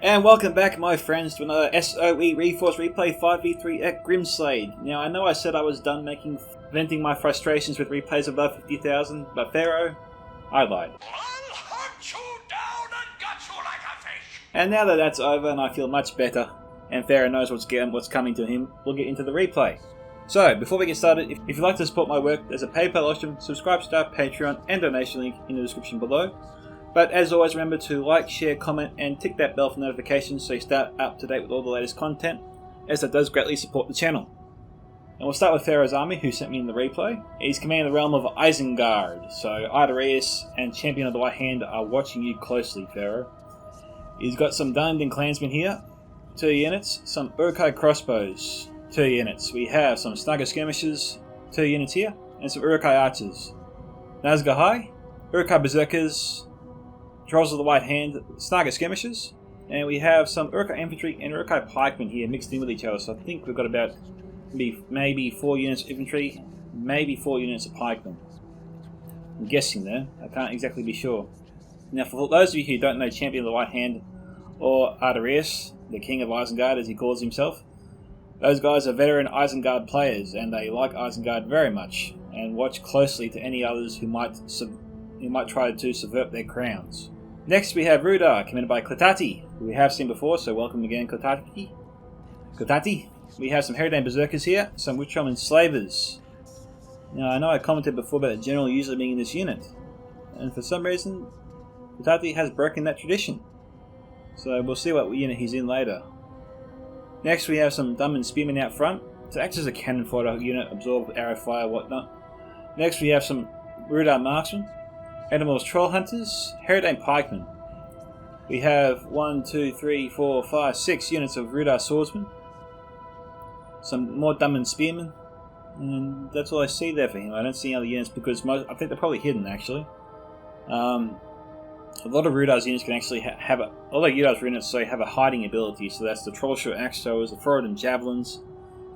And welcome back, my friends, to another SOE Reforged replay 5v3 at Grimslade. Now, I know I said I was done venting my frustrations with replays above 50,000, but Pharoah, I lied. I'll hunt you down and gut you like a fish! And now that that's over and I feel much better, and Pharoah knows what's coming to him, we'll get into the replay. So, before we get started, if you'd like to support my work, there's a PayPal option, subscribe to our Patreon, and donation link in the description below. But as always, remember to like, share, comment, and tick that bell for notifications so you stay up to date with all the latest content, as that does greatly support the channel. And we'll start with Pharoah's army, who sent me in the replay. He's commanding the realm of Isengard, so Ardarius and Champion of the White Hand are watching you closely, Pharoah. He's got some Dunedin clansmen here, 2 units, some Uruk-hai crossbows, 2 units. We have some Snugger skirmishers, 2 units here, and some Uruk-hai archers. Nazgûl High, Uruk-hai berserkers, Trolls of the White Hand, Snugger skirmishers, and we have some Uruk-hai infantry and Uruk-hai pikemen here mixed in with each other. So I think we've got about maybe 4 units of infantry, maybe 4 units of pikemen. I'm guessing there. I can't exactly be sure. Now, for those of you who don't know Champion of the White Hand or Ardarius, the King of Isengard as he calls himself, those guys are veteran Isengard players, and they like Isengard very much, and watch closely to any others who might try to subvert their crowns. Next we have Rudar, commanded by Cletati, who we have seen before, so welcome again, Cletati. We have some Herodane Berserkers here, some Witchroman Slavers. Now, I know I commented before about the general usually being in this unit, and for some reason, Cletati has broken that tradition. So we'll see what unit he's in later. Next we have some Dunman Spearmen out front, to act as a cannon fodder unit, absorb arrow fire, whatnot. Next we have some Rudar Marksmen, Animals Troll Hunters, Herodane Pikemen. We have 6 units of Rudar Swordsmen, some more Dunman Spearmen, and that's all I see there for him. I don't see any other units because I think they're probably hidden actually. A lot of Rudar's units can actually have a hiding ability, so that's the Troll Short Axe Throwers, the Forward and Javelins,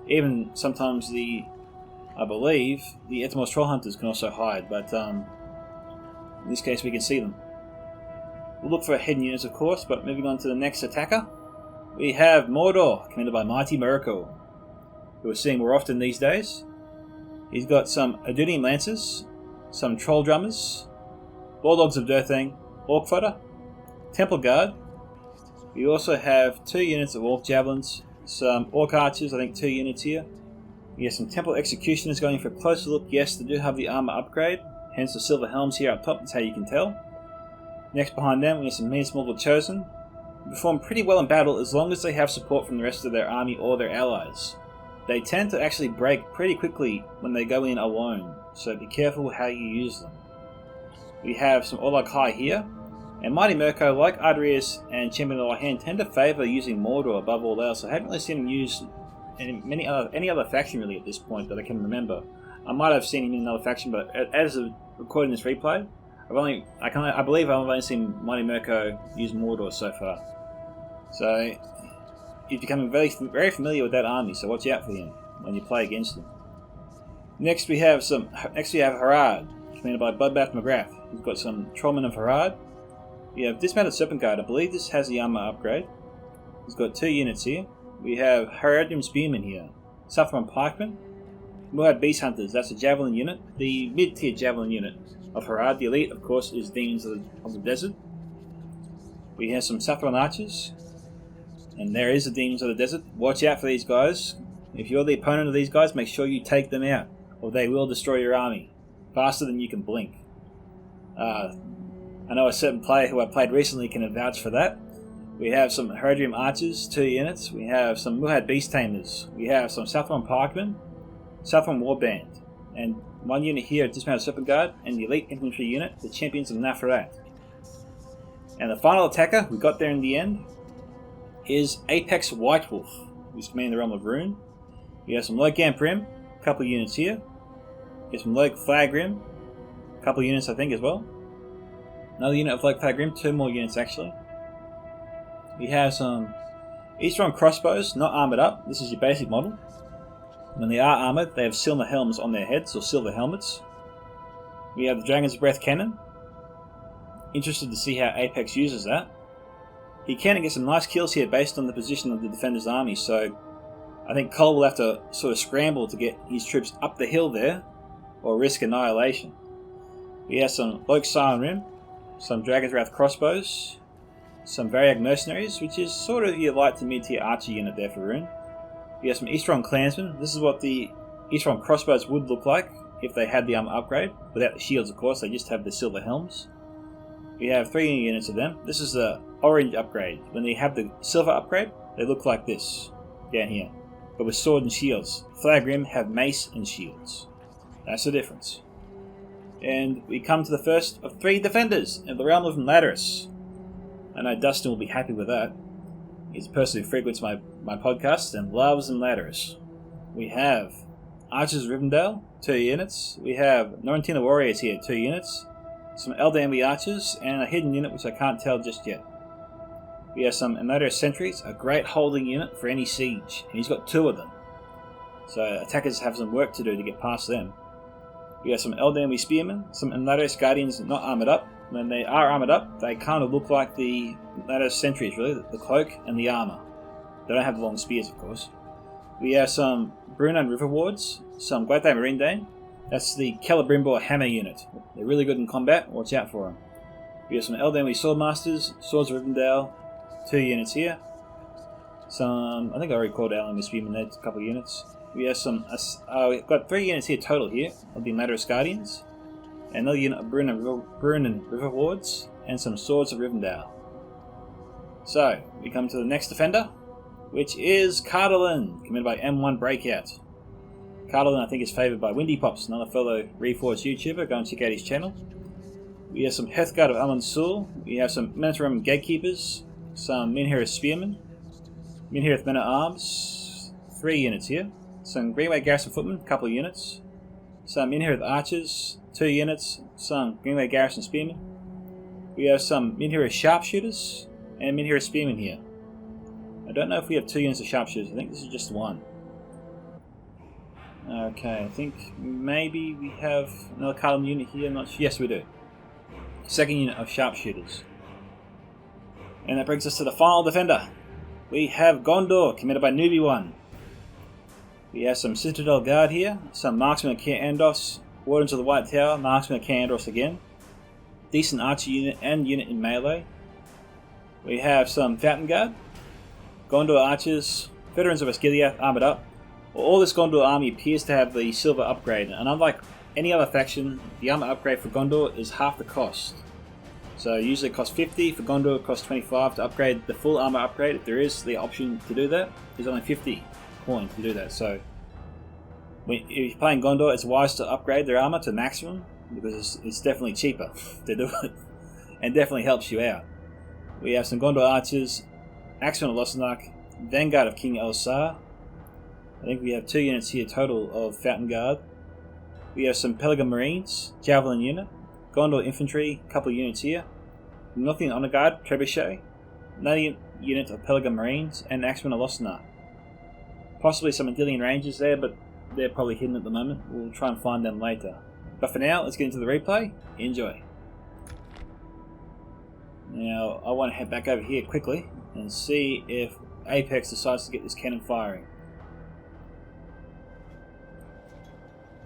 even sometimes I believe the Etymos Troll Hunters can also hide, but in this case we can see them. We'll look for hidden units of course, but moving on to the next attacker, we have Mordor, commanded by Mighty Miracle, who we're seeing more often these days. He's got some Adunium Lancers, some Troll Drummers, Bulldogs of Durthang, Orc Fodder, Temple Guard. We also have 2 units of Orc Javelins, some Orc Archers, I think 2 units here. We have some Temple Executioners going for a closer look. Yes, they do have the armor upgrade, hence the silver helms here up top, that's how you can tell. Next behind them we have some Minas Morgul Chosen, who perform pretty well in battle as long as they have support from the rest of their army or their allies. They tend to actually break pretty quickly when they go in alone, so be careful how you use them. We have some Orlog High here, and Mighty Mirko, like Ardarius and Champion of the White Hand, tend to favour using Mordor above all else. I haven't really seen him use any other faction really at this point that I can remember. I might have seen him in another faction, but as of recording this replay, I believe I've only seen Mighty Mirko use Mordor so far. So he's becoming very, very familiar with that army, so watch out for him when you play against him. Next we have Harad, commanded by Bloodbath McGrath. He's got some Trollmen of Harad. We have Dismounted Serpent Guard. I believe this has the armor upgrade. He's got 2 units here. We have Herodium Spearmen here, Saffron Pikemen, Muad Beast Hunters. That's a Javelin unit, the mid-tier Javelin unit of Harad. The elite, of course, is Demons of the Desert. We have some Saffron Archers, and there is the Demons of the Desert. Watch out for these guys. If you're the opponent of these guys, make sure you take them out, or they will destroy your army faster than you can blink. I know a certain player who I played recently can vouch for that. We have some Herodium Archers, 2 units. We have some Muad Beast Tamers. We have some Saffron Pikemen, Saffron Warband, and 1 unit here, Dismounted Serpent Guard, and the elite infantry unit, the Champions of Nafarat. And the final attacker we got there in the end is Apex White Wolf, who's commanding the realm of Rune. We have some Logam Prim, a couple of units here. Get some Loke Flagrim. A couple units I think as well. Another unit of Loke Flagrim, 2 more units actually. We have some Eastron crossbows, not armoured up. This is your basic model. When they are armoured, they have silver helms on their heads, or silver helmets. We have the Dragon's Breath Cannon. Interested to see how Apex uses that. He can get some nice kills here based on the position of the defender's army, so I think Cole will have to sort of scramble to get his troops up the hill there, or risk annihilation. We have some Loke Siren Rim, some Dragon's Wrath crossbows, some Variag mercenaries, which is sort of your light to mid-tier archer unit there for Rune. We have some Eastron clansmen. This is what the Eastron crossbows would look like if they had the armor upgrade, without the shields of course, they just have the silver helms. We have 3 units of them. This is the orange upgrade. When they have the silver upgrade, they look like this, down here, but with sword and shields. Flagrim have mace and shields. That's the difference. And we come to the first of 3 defenders in the realm of Ladris. I know Dustin will be happy with that. He's a person who frequents my podcast and loves Ladris. We have Archers of Rivendell, 2 units. We have Norentina Warriors here, 2 units. Some Eldambi Archers, and a hidden unit which I can't tell just yet. We have some Ladris Sentries, a great holding unit for any siege, and he's got 2 of them. So attackers have some work to do to get past them. We have some Eldambi Spearmen, some Ladris Guardians not armoured up. When they are armoured up, they kind of look like the Ladris Sentries really, the cloak and the armour. They don't have the long spears of course. We have some Brunan River Wards, some Guatay Marine Dane. That's the Celebrimbor Hammer unit. They're really good in combat, watch out for them. We have some Eldambi Swordmasters, Swords of Rivendell, 2 units here. Some, I think I already called Eldambi Spearmen there, a couple of units. We have some, we've got 3 units here total here, of the Ladris Guardians. Another unit of Brunan River Wards, and some Swords of Rivendell. So, we come to the next defender, which is Cardalin, committed by M1 Breakout. Cardalin, I think, is favoured by Windy Pops, another fellow Reforged YouTuber. Go and check out his channel. We have some Heathguard of Amansul. We have some Menatorum Gatekeepers, some Minhirith Spearmen, Minhirith Men at Arms, 3 units here. Some Greenway Garrison Footmen, a couple of units. Some Minhirith Archers, 2 units. Some Greenway Garrison Spearmen. We have some Minhirith Sharpshooters and Minhirith Spearmen here. I don't know if we have 2 units of Sharpshooters. I think this is just 1. Okay, I think maybe we have another Cardinal unit here. I'm not sure. Yes, we do. 2nd unit of Sharpshooters. And that brings us to the final defender. We have Gondor, committed by Newbie1. We have some Citadel Guard here, some Marksmen of Kaer Andros, Wardens of the White Tower, Marksmen of Kaer Andros again. Decent Archer unit and unit in melee. We have some Fountain Guard, Gondor Archers, Veterans of Osgiliath armoured up. All this Gondor army appears to have the silver upgrade, and unlike any other faction, the armor upgrade for Gondor is half the cost. So usually it costs 50, for Gondor it costs 25 to upgrade the full armor upgrade. If there is the option to do that, there's only 50 coins to do that. So if you're playing Gondor, it's wise to upgrade their armor to maximum, because it's definitely cheaper to do it, and definitely helps you out. We have some Gondor Archers, Axemen of Lossark, Vanguard of King Elsar. I think we have 2 units here total of Fountain Guard. We have some Pelargon Marines, Javelin unit, Gondor Infantry, a couple of units here. Nothing Honor Guard, Trebuchet, another unit of Pelargon Marines, and Axemen of Lossark. Possibly some Andilian Rangers there, but they're probably hidden at the moment. We'll try and find them later. But for now, let's get into the replay. Enjoy. Now, I want to head back over here quickly and see if Apex decides to get this cannon firing.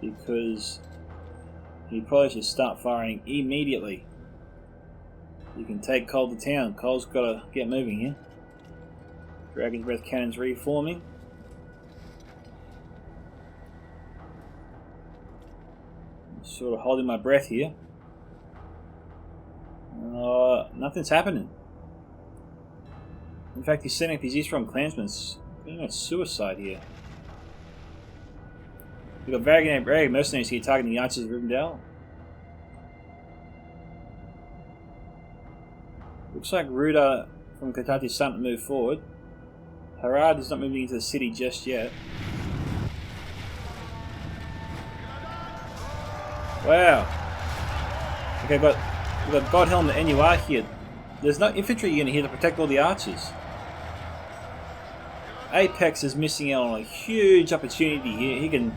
Because he probably should start firing immediately. You can take Cole to town. Cole's got to get moving here. Dragon's Breath Cannon's reforming. Sort of holding my breath here. Nothing's happening. In fact, he's setting up his Eastron clansmen. Pretty much suicide here. We've got Variag mercenaries here targeting the Archers of Rivendell. Looks like Ruda from Katati is starting to move forward. Harad is not moving into the city just yet. Wow. Okay, we've got God Helmet NUR here. There's no infantry unit here to protect all the archers. Apex is missing out on a huge opportunity here. He can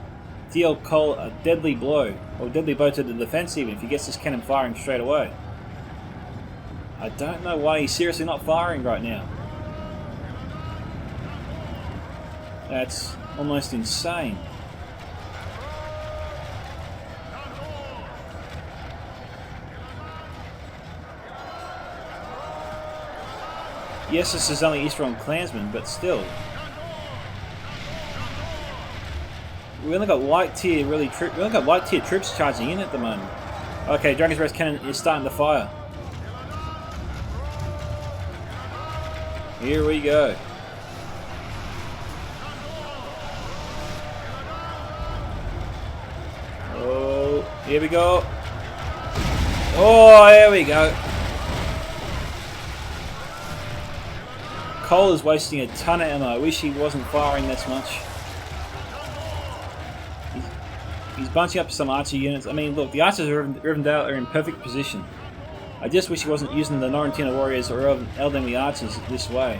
deal Cole a deadly blow, or deadly blow to the defense even, if he gets this cannon firing straight away. I don't know why he's seriously not firing right now. That's almost insane. Yes, this is only Eastern Clansmen, but still. We only got white tier troops charging in at the moment. Okay, Dragon's Breath Cannon is starting to fire. Here we go. Oh, here we go. Oh, there we go. Cole is wasting a ton of ammo. I wish he wasn't firing this much. He's bunching up some archer units. I mean, look, the archers are in perfect position. I just wish he wasn't using the Norrentina warriors or Eldemir archers this way.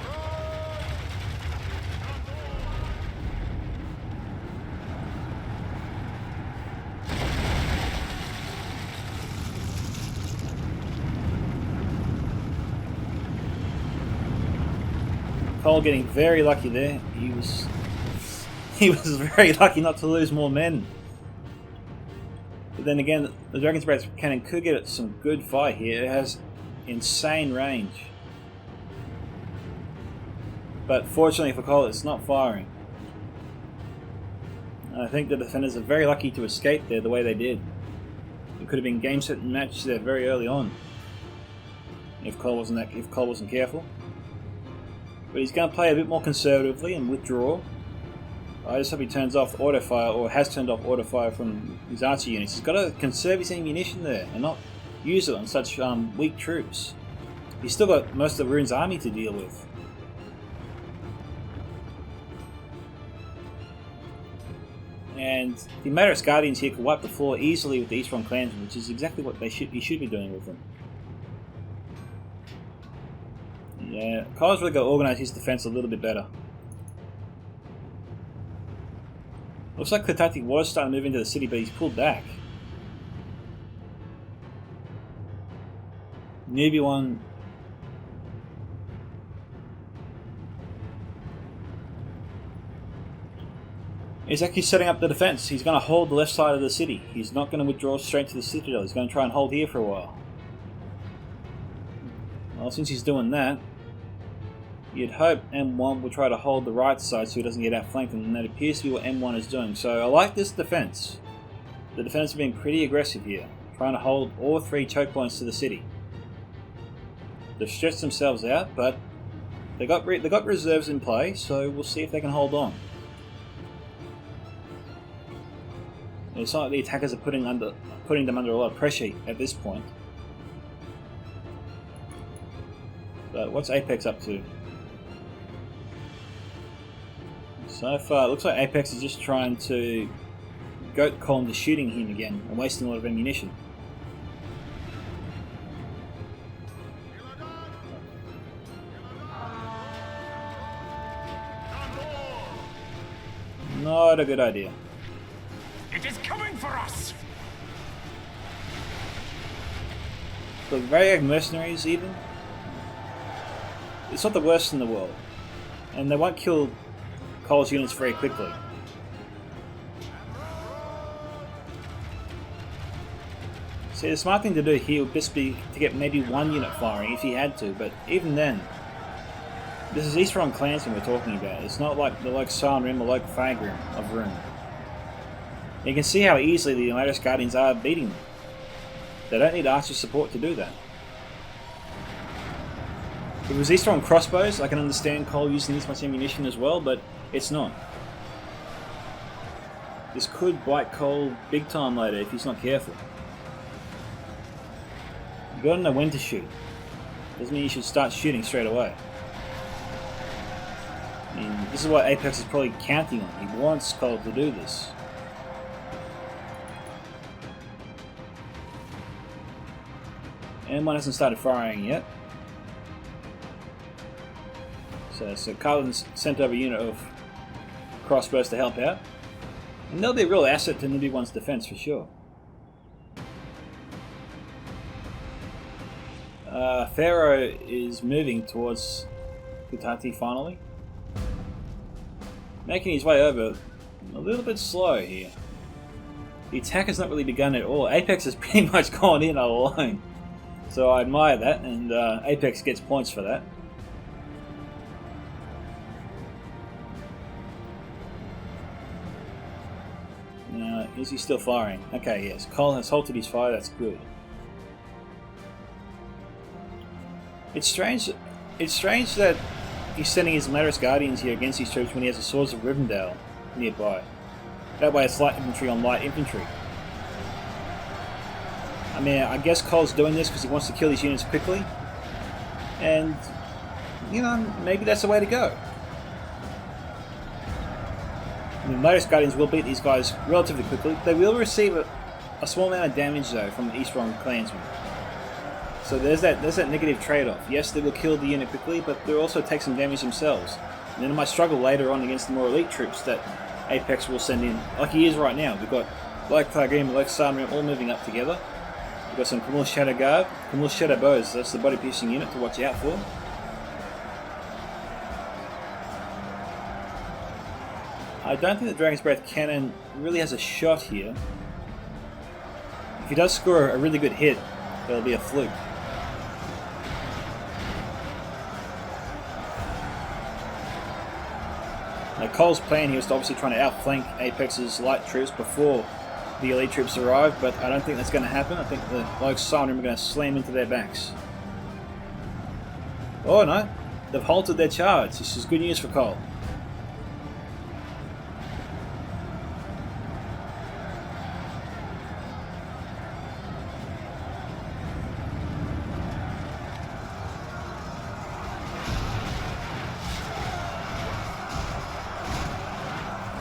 Cole getting very lucky there. He was very lucky not to lose more men. But then again, the Dragon's Breath Cannon could get some good fight here. It has insane range. But fortunately for Cole, it's not firing. And I think the defenders are very lucky to escape there the way they did. It could have been game, set, and match there very early on if Cole wasn't careful. But he's going to play a bit more conservatively and withdraw. I just hope he turns off auto-fire, or has turned off auto-fire from his archer units. He's got to conserve his ammunition there and not use it on such weak troops. He's still got most of Rune's army to deal with. And the Maris Guardians here can wipe the floor easily with the Eastern Clansmen, which is exactly what he should be doing with them. Yeah, Cole's really got to organise his defence a little bit better. Looks like the tactic was starting to move into the city, but he's pulled back. Newbie one. He's actually setting up the defence. He's going to hold the left side of the city. He's not going to withdraw straight to the citadel. He's going to try and hold here for a while. Well, since he's doing that, you'd hope M1 will try to hold the right side so he doesn't get outflanked, and that appears to be what M1 is doing. So I like this defense. The defenders have been pretty aggressive here, trying to hold all three choke points to the city. They've stretched themselves out, but they got reserves in play, so we'll see if they can hold on. It's not like the attackers are putting them under a lot of pressure at this point. But what's Apex up to? So far, it looks like Apex is just trying to goat Cole into shooting him again and wasting a lot of ammunition. Not a good idea. It is coming for us! The Variag mercenaries, even, it's not the worst in the world, and they won't kill Cole's units very quickly. See, the smart thing to do here would just be to get maybe one unit firing if he had to, but even then, this is Eastern Clansmen we're talking about. It's not like the Silent Rim or Fagrim of Rune. You can see how easily the Maris Guardians are beating them. They don't need archer support to do that. If it was Eastern crossbows, I can understand Cole using this much ammunition as well, but it's not. This could bite Cole big time later if he's not careful. You gotta know when to shoot. Doesn't mean you should start shooting straight away. I mean, this is what Apex is probably counting on. He wants Cole to do this. And one hasn't started firing yet. So Carlin's sent over a unit of crossbows to help out. And they'll be a real asset to Nibby One's defense for sure. Pharoah is moving towards Kutati finally. Making his way over a little bit slow here. The attack has not really begun at all. Apex has pretty much gone in all alone. So I admire that, and Apex gets points for that. Now, is he still firing? Okay, yes. Cole has halted his fire, that's good. It's strange that he's sending his Lattice Guardians here against these troops when he has the Swords of Rivendell nearby. That way it's light infantry on light infantry. I mean, I guess Cole's doing this because he wants to kill these units quickly. And, you know, maybe that's the way to go. I mean, Lattice Guardians will beat these guys relatively quickly. They will receive a small amount of damage, though, from the Eastron clansmen. So there's that negative trade-off. Yes, they will kill the unit quickly, but they'll also take some damage themselves. And then it might struggle later on against the more elite troops that Apex will send in, like he is right now. We've got Black Targaryen and Black Sarmarium all moving up together. We've got some Kumul Shadow Guard, Kumul Shadow Bows, that's the body piercing unit to watch out for. I don't think the Dragon's Breath Cannon really has a shot here. If he does score a really good hit, it'll be a fluke. Now Cole's plan here is to obviously trying to outflank Apex's light troops before the elite troops arrive, but I don't think that's going to happen. I think the Black Sarmarium are going to slam into their backs. Oh no, they've halted their charge. This is good news for Cole.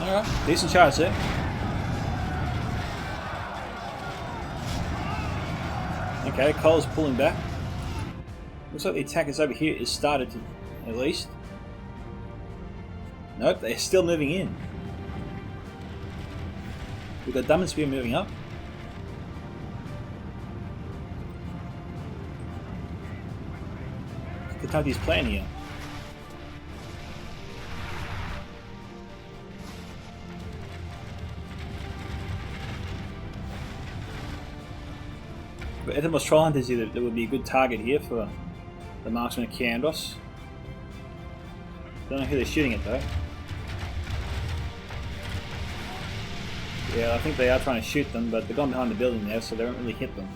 Alright, decent charge there. Okay, Cole's pulling back. Looks like the attackers over here is started to, at least. Nope, they're still moving in. We've got Dumb and Spear moving up. Kentucky's plan here. But Ethermos Trollhunters here that would be a good target here for the marksman of Kandos. Don't know who they're shooting at though. Yeah, I think they are trying to shoot them, but they're gone behind the building there, so they won't really hit them.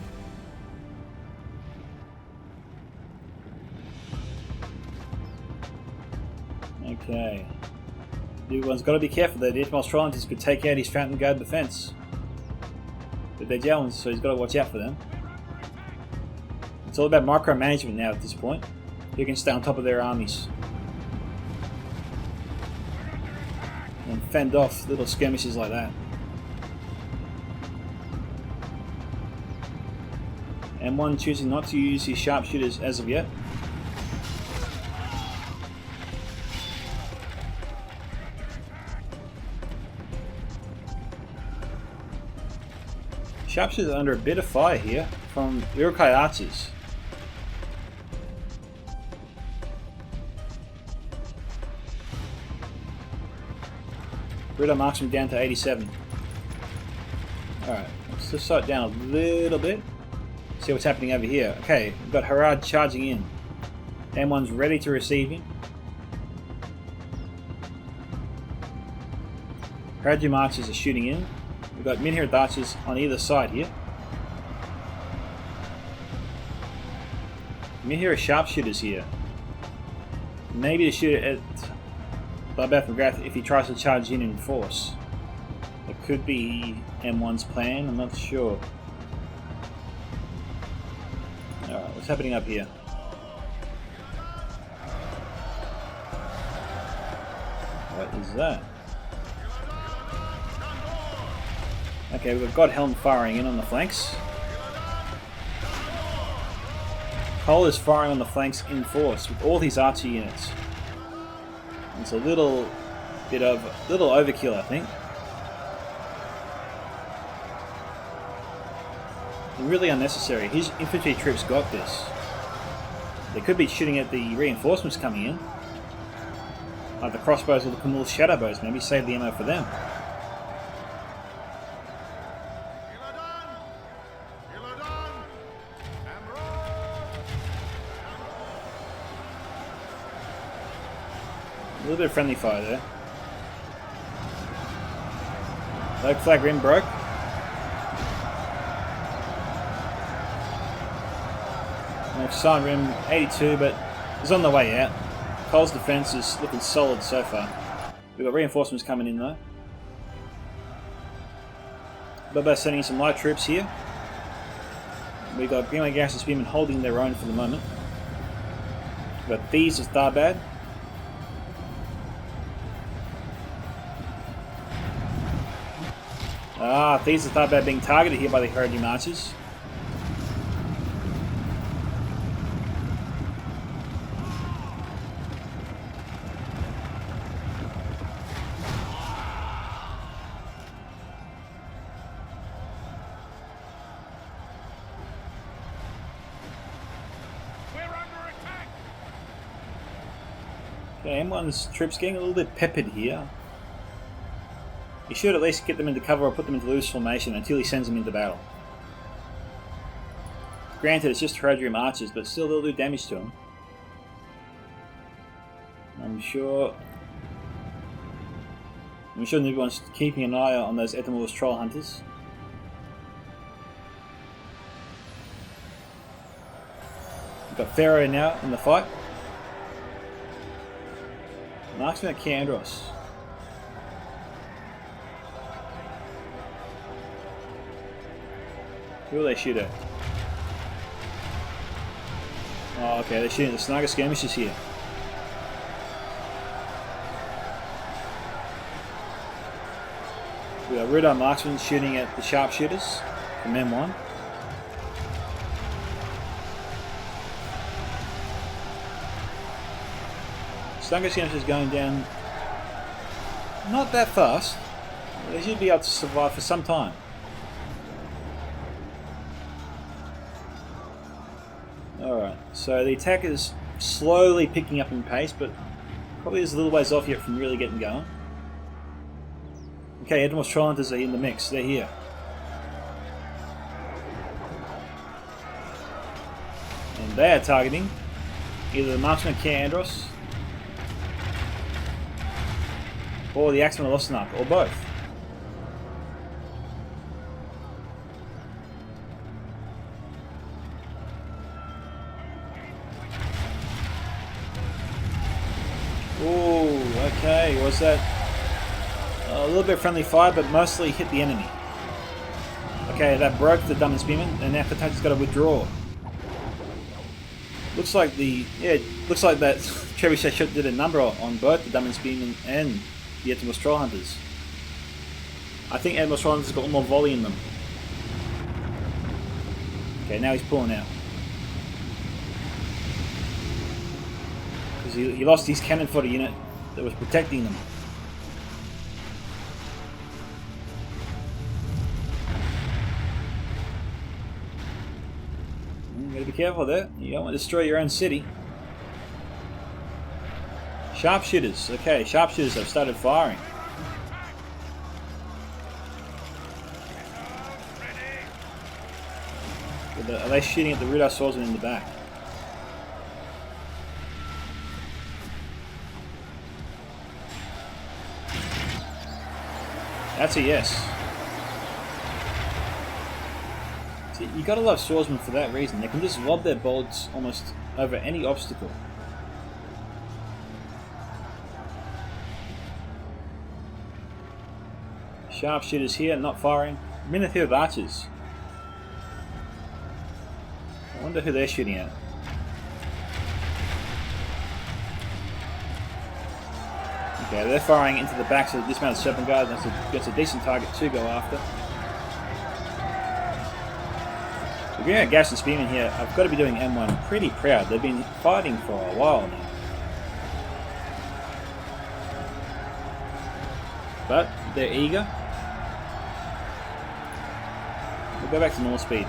Okay. Everyone's got to be careful there. The Ethermos Trollhunters could take out his Fountain Guard defense with their javelins, so he's got to watch out for them. It's all about micromanagement now at this point. Who can stay on top of their armies and fend off little skirmishes like that. And one choosing not to use his sharpshooters as of yet. Sharpshooters are under a bit of fire here from Urukai archers. Brito marks him down to 87. Alright, let's just slow it down a little bit. See what's happening over here. Okay, we've got Harad charging in. M1's ready to receive him. Harad archers are shooting in. We've got Minhir archers on either side here. Minhir sharpshooters here. Maybe to shoot at Bloodbath McGrath if he tries to charge in force. It could be M1's plan, I'm not sure. Alright, what's happening up here? What is that? Okay, we've got Godhelm firing in on the flanks. Cole is firing on the flanks in force with all his archer units. It's a little overkill, I think. And really unnecessary. His infantry troops got this. They could be shooting at the reinforcements coming in. Like the crossbows or the Camille shadow bows, maybe save the ammo for them. A little bit of friendly fire there. Low flag rim broke. Sign rim 82, but it's on the way out. Cole's defense is looking solid so far. We've got reinforcements coming in though. Bobo's sending in some light troops here. We've got Grimslade Garrison Spearmen holding their own for the moment. We've got Thieves of Tharbad. Thieves of Tharbad being targeted here by the Heraldry Marchers. Okay, M1's troops getting a little bit peppered here. He should at least get them into cover or put them into loose formation until he sends them into battle. Granted, it's just Heraldry Archers, but still they'll do damage to him. I'm sure everyone's keeping an eye on those Ethamor's Troll Hunters. We've got Pharoah now in the fight. Marksman at Kandros. Who will they shoot at? Oh, okay, they're shooting at the Snagger skirmishers here. We got Rudar Marksman shooting at the sharpshooters from M1. Snagger skirmishers going down not that fast. They should be able to survive for some time. Alright, so the attack is slowly picking up in pace, but probably is a little ways off yet from really getting going. Okay, Ethamor's Troll Hunters are in the mix, they're here. And they are targeting either the Marksman of Kandros or the Axeman of Lostanak, or both. Ooh, okay, was that a little bit of friendly fire, but mostly hit the enemy. Okay, that broke the Dumb and Spearman, and now Katachi's got to withdraw. Looks like that Trebuchet shot did a number on both the Dumb and Spearman and the Ethamor's Troll Hunters. I think Ethamor's Troll Hunters got more volley in them. Okay, now he's pulling out. Because he lost his cannon fodder unit that was protecting them. Gotta be careful there. You don't want to destroy your own city. Sharpshooters. Okay, sharpshooters have started firing. Are they shooting at the Rudar swordsmen in the back? That's a yes. See, you gotta love swordsmen for that reason. They can just lob their bolts almost over any obstacle. Sharpshooters here, not firing. Minithir of archers. I wonder who they're shooting at. Okay, they're firing into the backs of the dismounted Serpent Guard. That's a decent target to go after. The Grimslade Gas and Spearmen here, I've got to be doing M1 pretty proud. They've been fighting for a while now. But they're eager. We'll go back to normal speed.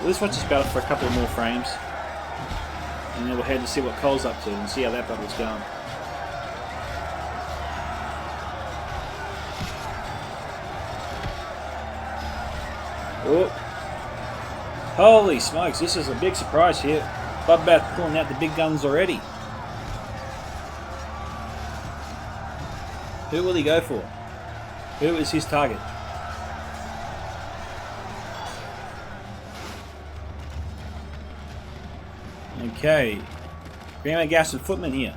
Let's watch this battle for a couple of more frames, and then we'll head to see what Cole's up to and see how that battle's going. Oh. Holy smokes, this is a big surprise here. Bloodbath pulling out the big guns already. Who will he go for? Who is his target? Okay, Grimslade Gas and Footman here.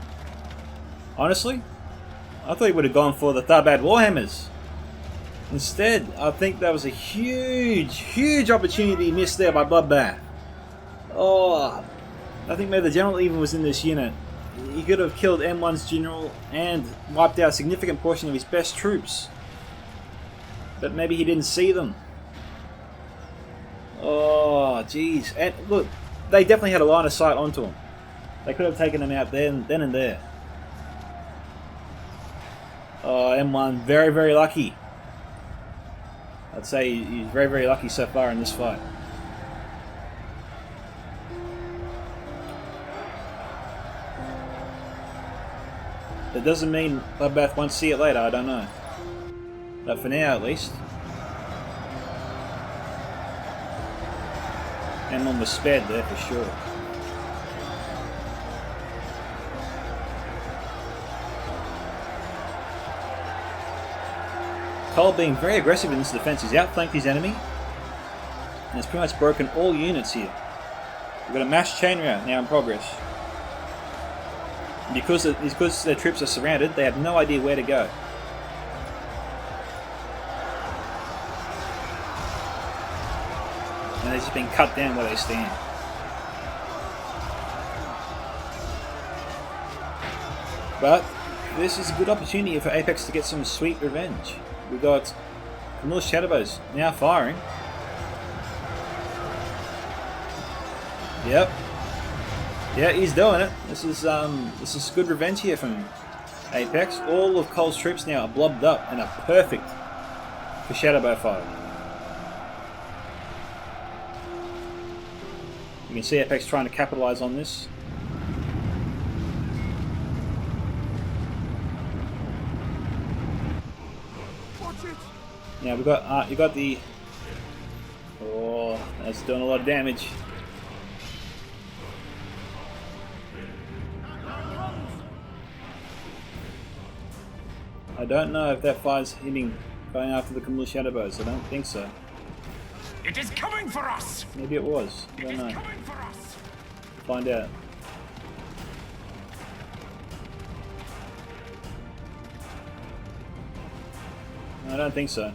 Honestly, I thought he would have gone for the Tharbad Warhammers. Instead, I think that was a huge opportunity missed there by Bloodbath. Oh, I think maybe the General even was in this unit. He could have killed M1's General and wiped out a significant portion of his best troops. But maybe he didn't see them. Oh, jeez. And look, they definitely had a line of sight onto him. They could have taken him out then and there. Oh, M1, very lucky. I'd say he's very lucky so far in this fight. That doesn't mean Bloodbath won't see it later, I don't know. But for now, at least. M1 was spared there for sure. Cole being very aggressive in this defense. He's outflanked his enemy and has pretty much broken all units here. We've got a mass chain rout now in progress. And because their troops are surrounded, they have no idea where to go. And they've just been cut down where they stand. But this is a good opportunity for Apex to get some sweet revenge. We've got Camille Shadowbows now firing. Yep. Yeah, he's doing it. This is good revenge here from Apex. All of Cole's troops now are blobbed up and are perfect for Shadowbow fire. You can see Apex trying to capitalize on this. Now we've got you got the. Oh, that's doing a lot of damage. I don't know if that fire's hitting, going after the Camille Shadowbows. I don't think so. It is coming for us. Maybe it was. I don't know. Coming for us. Find out. I don't think so.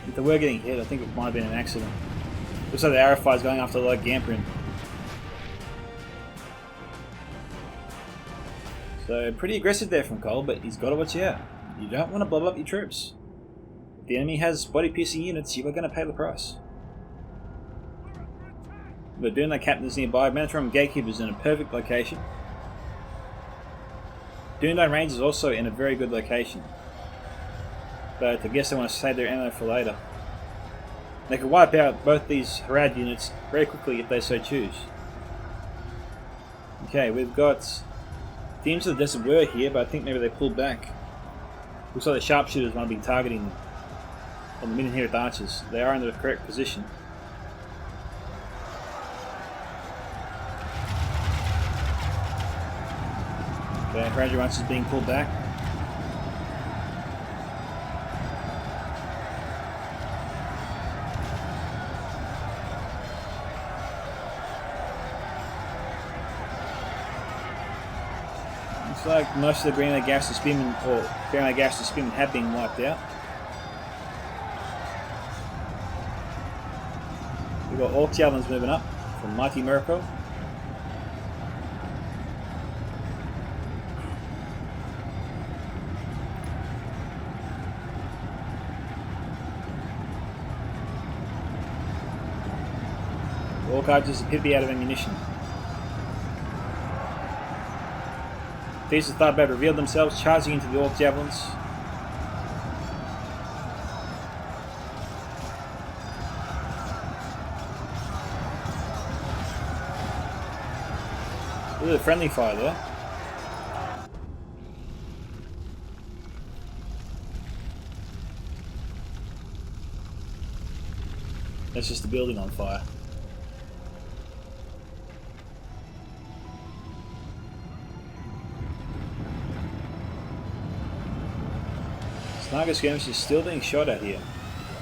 If they were getting hit, I think it might have been an accident. Looks like the arrow fire's going after like Gamprin. So pretty aggressive there from Cole, but he's got to watch out. You don't want to blow up your troops. If the enemy has body-piercing units, you are going to pay the price. But doing that captain's nearby, Manatron Gatekeeper's in a perfect location. Dundine Range is also in a very good location. But I guess they want to save their ammo for later. They could wipe out both these Harad units very quickly if they so choose. Okay, we've got Teams of the Desert were here, but I think maybe they pulled back. Looks like the sharpshooters might be targeting them. On the Minhirth archers. They are in the correct position. Okay, Ranger Archers being pulled back. Looks like most of the Grimslade Gas and Spearmen, or Grimslade Gas and Spearmen, have been wiped out. We've got Orc Javelins moving up from Mighty Miracle. Orc Archers appear to be out of ammunition. These thought about revealed themselves, charging into the Orc Javelins. A little friendly fire there. That's just the building on fire. Sniper skirmish is still being shot at here.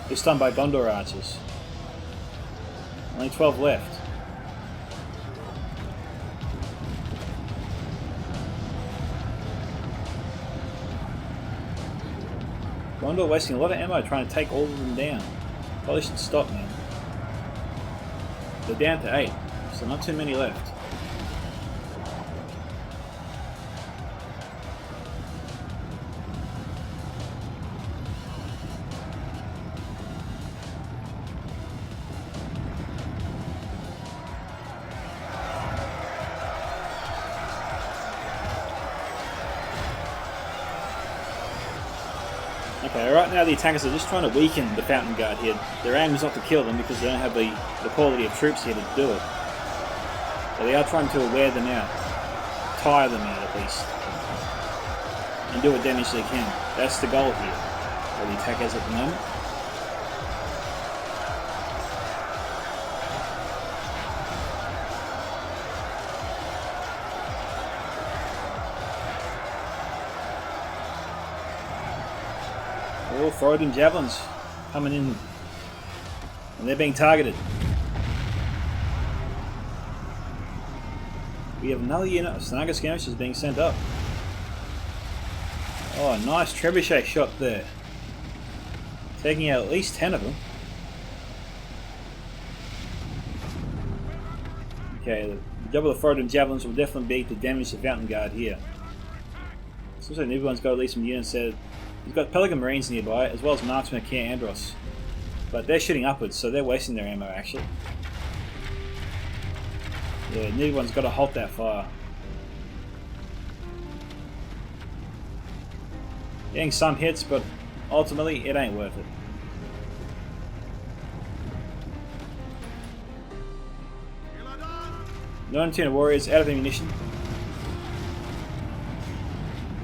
This time by Gondor archers. Only 12 left. Gondor wasting a lot of ammo trying to take all of them down. Probably should stop now. They're down to 8, so not too many left. Okay, right now the attackers are just trying to weaken the Fountain Guard here. Their aim is not to kill them because they don't have the quality of troops here to do it. But they are trying to wear them out. Tire them out at least. And do what damage they can. That's the goal here for the attackers at the moment. All Froden javelins coming in, and they're being targeted. We have another unit of Snaga skirmishers being sent up. Oh, nice trebuchet shot there, taking out at least 10 of them. Okay, the job of the Froden javelins will definitely be to damage the Fountain Guard here. Seems like everyone's got at least some units there. We've got Pelican Marines nearby, as well as Marksmen of King Andros. But they're shooting upwards, so they're wasting their ammo actually. Yeah, neither one's got to halt that fire. Getting some hits, but ultimately it ain't worth it. Northern Warriors out of ammunition.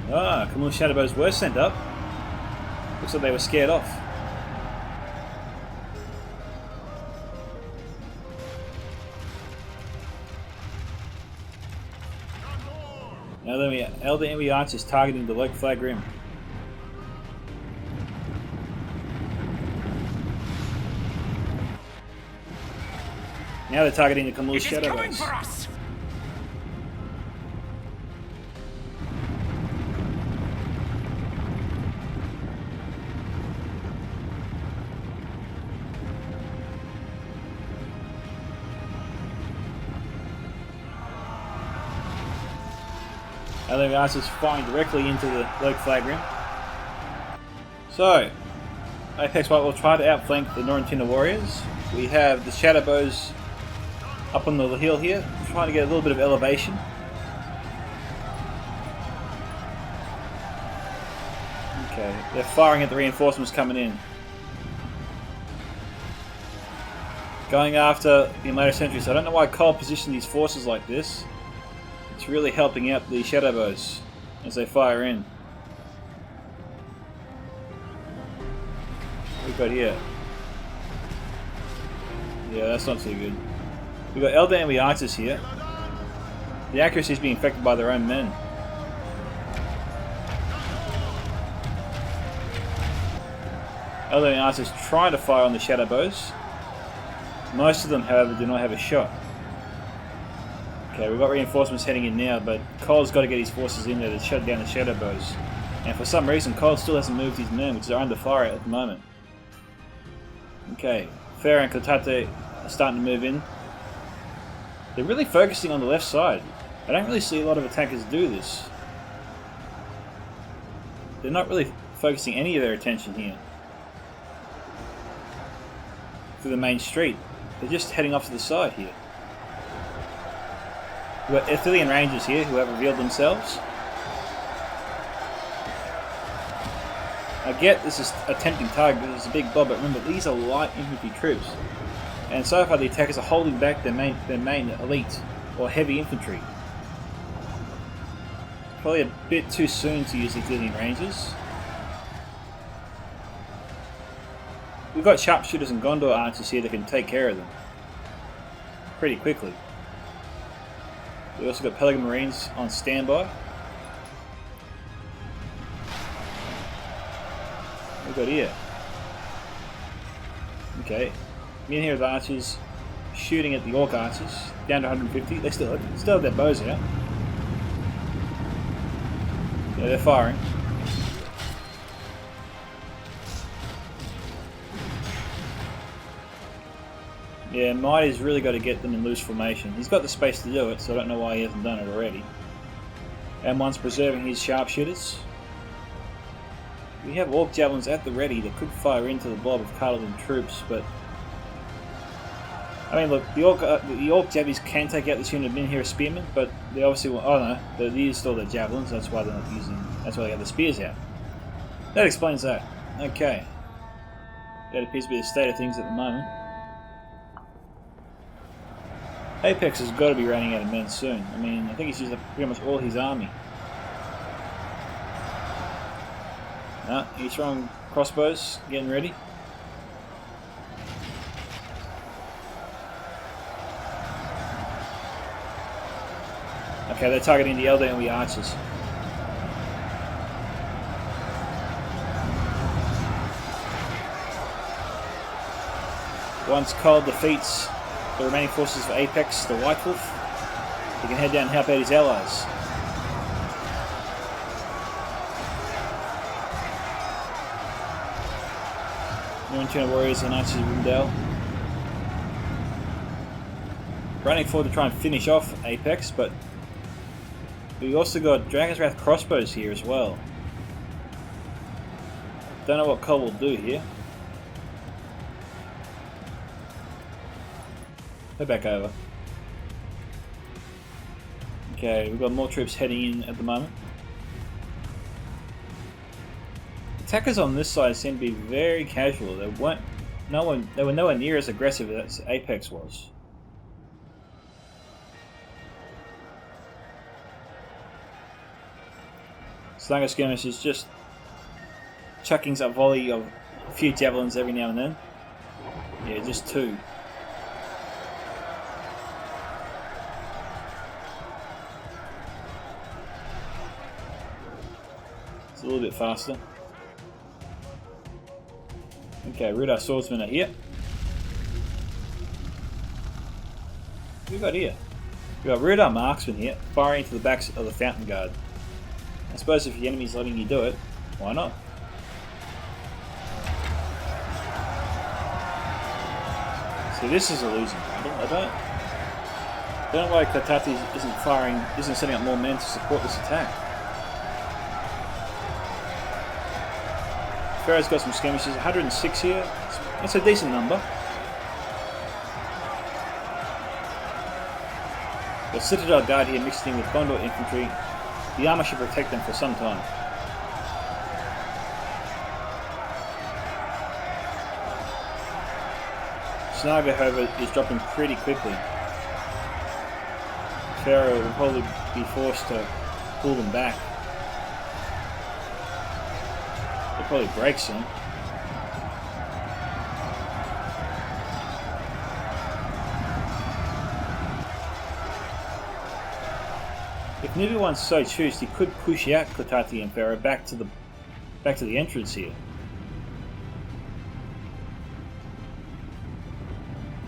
Ah, Camille Shadowbows were sent up. Looks like they were scared off. Now then, Elder Envy Archers targeting the Lake Flag Rim. Now they're targeting the Camille Shadowbows. Elder Archers firing directly into the Lake Flag Rim. So, Apex White will try to outflank the Norrentina Warriors. We have the Shadowbows up on the hill here, trying to get a little bit of elevation. Okay, they're firing at the reinforcements coming in. Going after the later sentries. I don't know why Cole positioned these forces like this. It's really helping out the Shadowbows as they fire in. What we've got here? Yeah, that's not too good. We've got Elder Envy Archers here. The accuracy is being affected by their own men. Elder Envy Archers try to fire on the Shadowbows. Most of them, however, do not have a shot. Okay, we've got reinforcements heading in now, but Cole's got to get his forces in there to shut down the Shadowbows. And for some reason, Cole still hasn't moved his men, which are under fire at the moment. Okay, Pharoah and Kotate are starting to move in. They're really focusing on the left side. I don't really see a lot of attackers do this. They're not really focusing any of their attention here to the main street. They're just heading off to the side here. We've got Ithilian Rangers here who have revealed themselves. I get this is a tempting target because it's a big blob, but remember these are light infantry troops. And so far the attackers are holding back their main elite or heavy infantry. Probably a bit too soon to use the Ithilian Rangers. We've got sharpshooters and Gondor archers here that can take care of them pretty quickly. We've also got Pelican Marines on standby. What we got here? Okay, me in here with the archers shooting at the Orc archers down to 150. They still have their bows out. Yeah, they're firing. Yeah, Mighty's really got to get them in loose formation. He's got the space to do it, so I don't know why he hasn't done it already. And one's preserving his sharpshooters. We have Orc javelins at the ready that could fire into the blob of Carlton troops, but I mean, look, the Orc jabbies can take out this unit of Minhir spearmen, but they obviously will. Oh no, they used all their javelins. That's why they're not using. That's why they got the spears out. That explains that. Okay, that appears to be the state of things at the moment. Apex has got to be running out of men soon. I mean, I think he's used up pretty much all his army. No, he's throwing crossbows, getting ready. Okay, they're targeting the Elder and the archers. Once Cole defeats the remaining forces for Apex, the White Wolf, he can head down and help out his allies. New Warriors and Archers of Rundell running forward to try and finish off Apex, but we also got Dragon's Wrath crossbows here as well. Don't know what Cole will do here. Go back over. Okay, we've got more troops heading in at the moment. Attackers on this side seem to be very casual. They were nowhere near as aggressive as Apex was. Slanger Skirmish is just chucking a volley of a few javelins every now and then. Yeah, just two. It's a little bit faster. Okay, Rudar Swordsmen are here. What have we got here? We've got Rudar Marksmen here, firing into the backs of the Fountain Guard. I suppose if the enemy's letting you do it, why not? So this is a losing battle. I don't know why Klatati isn't setting up more men to support this attack. Pharoah's got some skirmishes, 106 here. That's a decent number. The Citadel Guard here mixed in with Gondor infantry. The armor should protect them for some time. Snaga, however, is dropping pretty quickly. Pharoah will probably be forced to pull them back. They'll probably break soon. If Nibiwan so choose, he could push out Klatati and Pharoah back to the entrance here.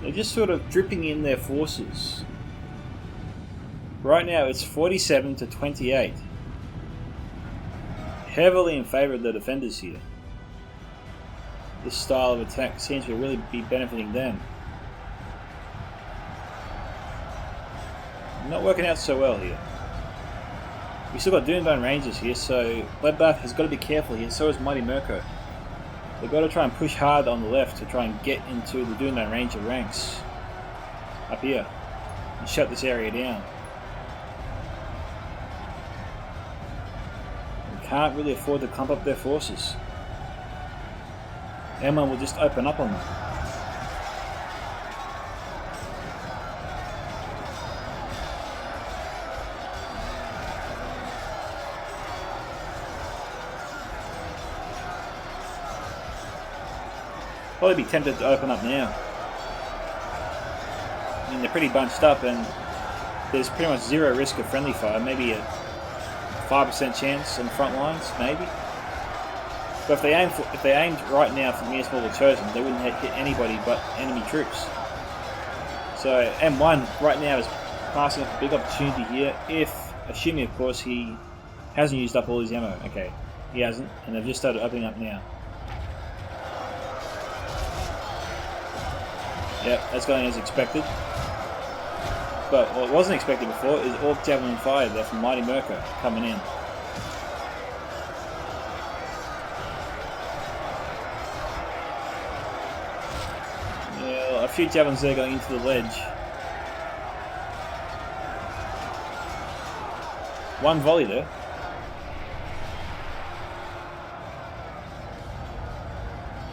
They're just sort of dripping in their forces. Right now it's 47 to 28. Heavily in favour of the defenders here. This style of attack seems to really be benefiting them. Not working out so well here. We still got Doomstone Rangers here, so Bloodbath has got to be careful here. So is Mighty Mirko. They've got to try and push hard on the left to try and get into the Doomstone Ranger ranks up here and shut this area down. We can't really afford to clump up their forces. M1 will just open up on them. Probably be tempted to open up now. I mean, they're pretty bunched up and there's pretty much zero risk of friendly fire, maybe a 5% chance on the front lines, maybe. But if they aimed right now for Municipal or Chosen, they wouldn't hit anybody but enemy troops. So M1 right now is passing up a big opportunity here, assuming of course he hasn't used up all his ammo. Okay, he hasn't, and they've just started opening up now. Yep, that's going as expected. But what wasn't expected before is Orc Javelin Fire there from Mighty Mirko coming in. Yeah, a few javelins there going into the ledge. One volley there.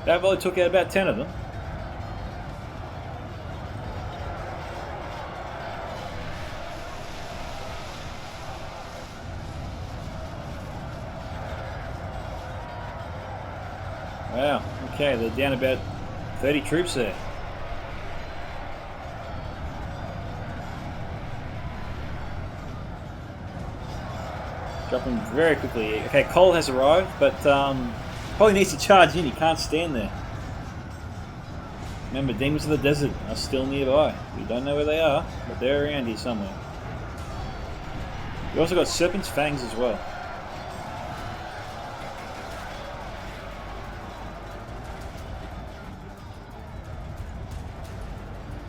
That volley took out about 10 of them. Wow, okay, they're down about 30 troops there. Dropping very quickly. Okay, Cole has arrived, but probably needs to charge in, he can't stand there. Remember, Demons of the Desert are still nearby. We don't know where they are, but they're around here somewhere. We also got Serpent's Fangs as well.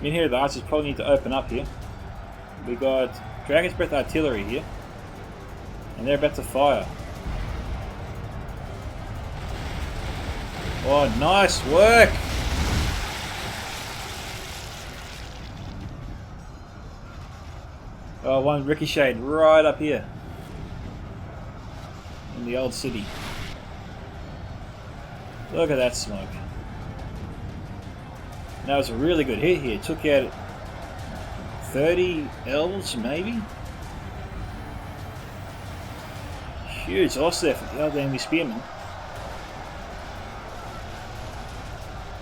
In here, the archers probably need to open up here. We got Dragon's Breath artillery here, and they're about to fire. Oh, nice work! Oh, one ricocheted right up here in the old city. Look at that smoke. That was a really good hit here. Took out 30 elves, maybe? Huge loss there for the other enemy spearmen.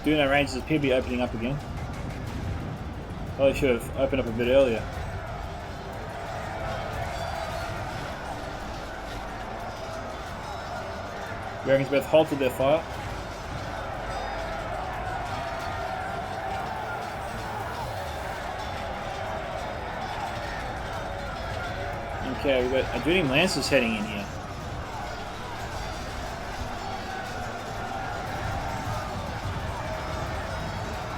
Doing our ranges appear to be opening up again. Probably should have opened up a bit earlier. Dragons both halted their fire. Okay, we've got Adrenaline Lancers heading in here.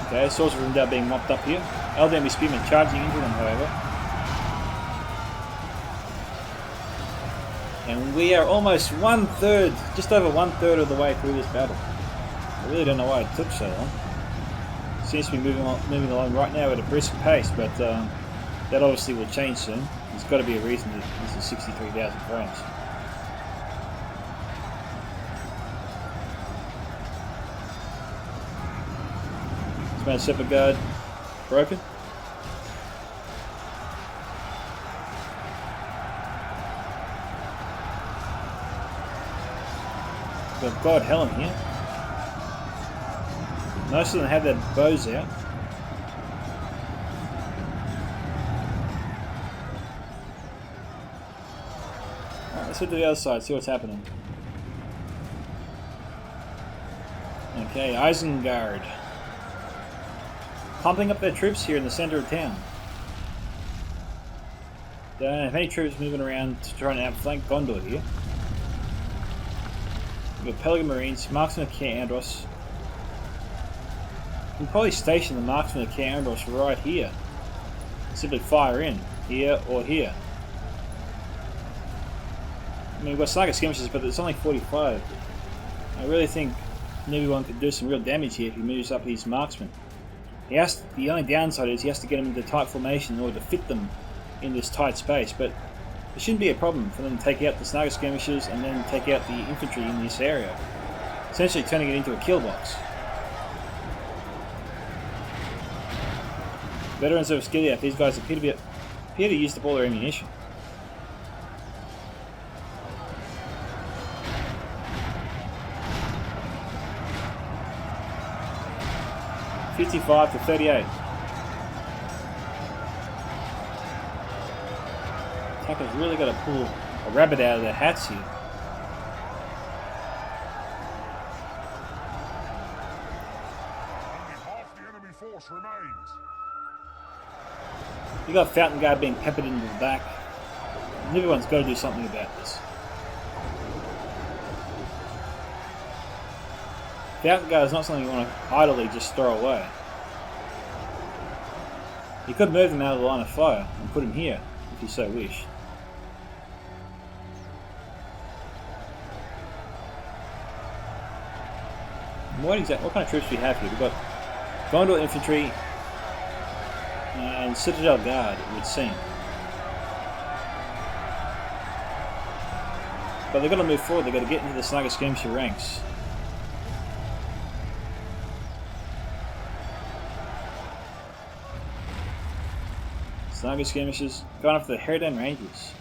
Okay, Swords of Rundell being mopped up here. Elder enemy spearmen charging into them, however. And we are almost just over one third of the way through this battle. I really don't know why it took so long. Seems to be moving along right now at a brisk pace, but that obviously will change soon. There's got to be a reason that this is 63,000 frames. Is my Shepherd Guard broken? Got God Helen here. Most of them have their bows out. Let's head to the other side, see what's happening. Okay, Isengard. Pumping up their troops here in the center of town. Don't have any troops moving around to try and outflank Gondor here. We've got Pelican Marines, Marksmen of Caer Andros. We can probably station the Marksmen of Caer Andros right here. Simply fire in. here, or here. I mean, we've got Sniper skirmishes, but it's only 45. I really think everyone could do some real damage here if he moves up his marksman. The only downside is he has to get them into tight formation in order to fit them in this tight space, but it shouldn't be a problem for them to take out the Sniper skirmishes and then take out the infantry in this area, essentially turning it into a kill box. Veterans of Skillia, these guys appear to use up all their ammunition. (55 to 38). Attackers really got to pull a rabbit out of their hats here. Only half the enemy force remains. You got Fountain Guard being peppered into the back. And everyone's got to do something about this. Fountain Guard is not something you want to idly just throw away. You could move them out of the line of fire and put them here, if you so wish. What kind of troops do we have here? We've got Gondor Infantry and Citadel Guard, it would seem. But they've got to move forward, they've got to get into the Sniper skirmisher ranks. Sniper skirmishers going after the Herodane Rangers.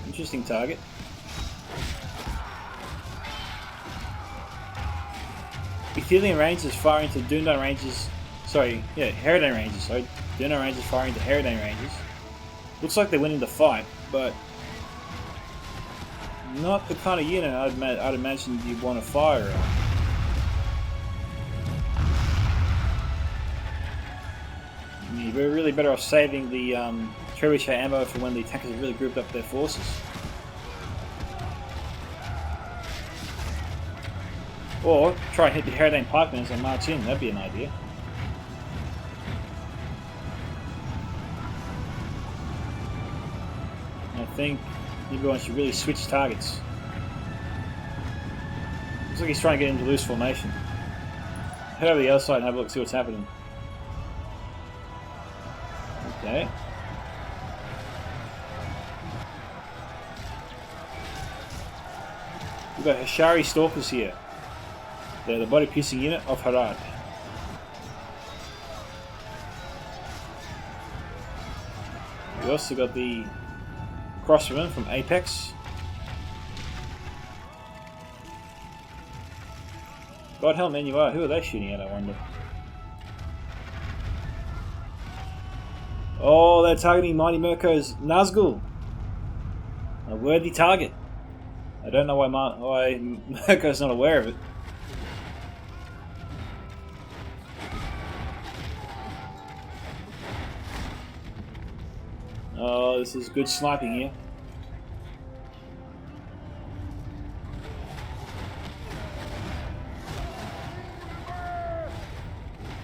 Interesting target. Ithilien Rangers firing to Dundar Rangers. Herodane Rangers. Dundar Rangers firing to Herodane Rangers. Looks like they're winning the fight, but not the kind of unit I'd imagine you'd want to fire at. We're really better off saving the trebuchet ammo for when the attackers have really grouped up their forces. Or try and hit the Herodane pikemen as they march in, that'd be an idea. I think everyone should really switch targets. Looks like he's trying to get into loose formation. Head over the other side and have a look, see what's happening. Okay. We've got Hashari Stalkers here. They're the body piercing unit of Harad. We also got the Crossbowmen from Apex. God help me, you are. Who are they shooting at, I wonder? Oh, they're targeting Mighty Mirko's Nazgul. A worthy target. I don't know why Mirko's not aware of it. Oh, this is good sniping here.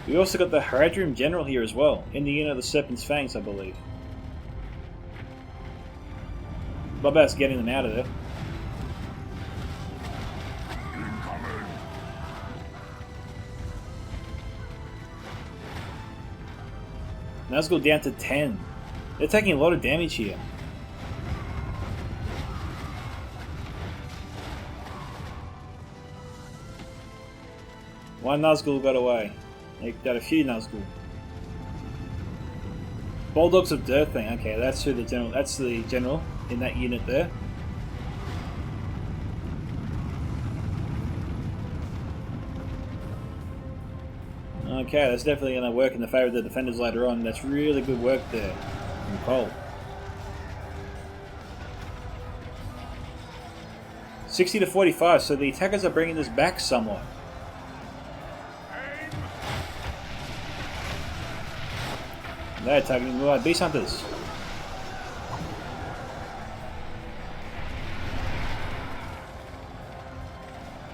We also got the Haradrim General here as well, in the unit of the Serpent's Fangs, I believe. Bobat's getting them out of there. Nazgul down to 10. They're taking a lot of damage here. One Nazgul got away. They got a few Nazgul. Bulldogs of Durthang. Okay, that's who the general. That's the general in that unit there. Okay, that's definitely going to work in the favour of the defenders later on. That's really good work there from Cole. 60 to 45, so the attackers are bringing this back somewhat. They're targeting the Beast Hunters.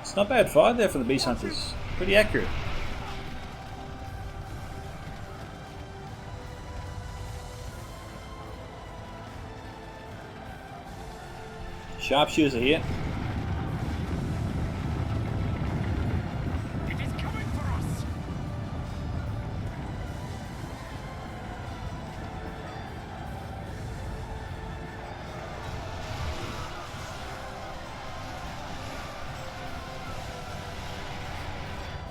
It's not bad fire there for the Beast Hunters. Pretty accurate. Sharpshooters are here. It is coming for us.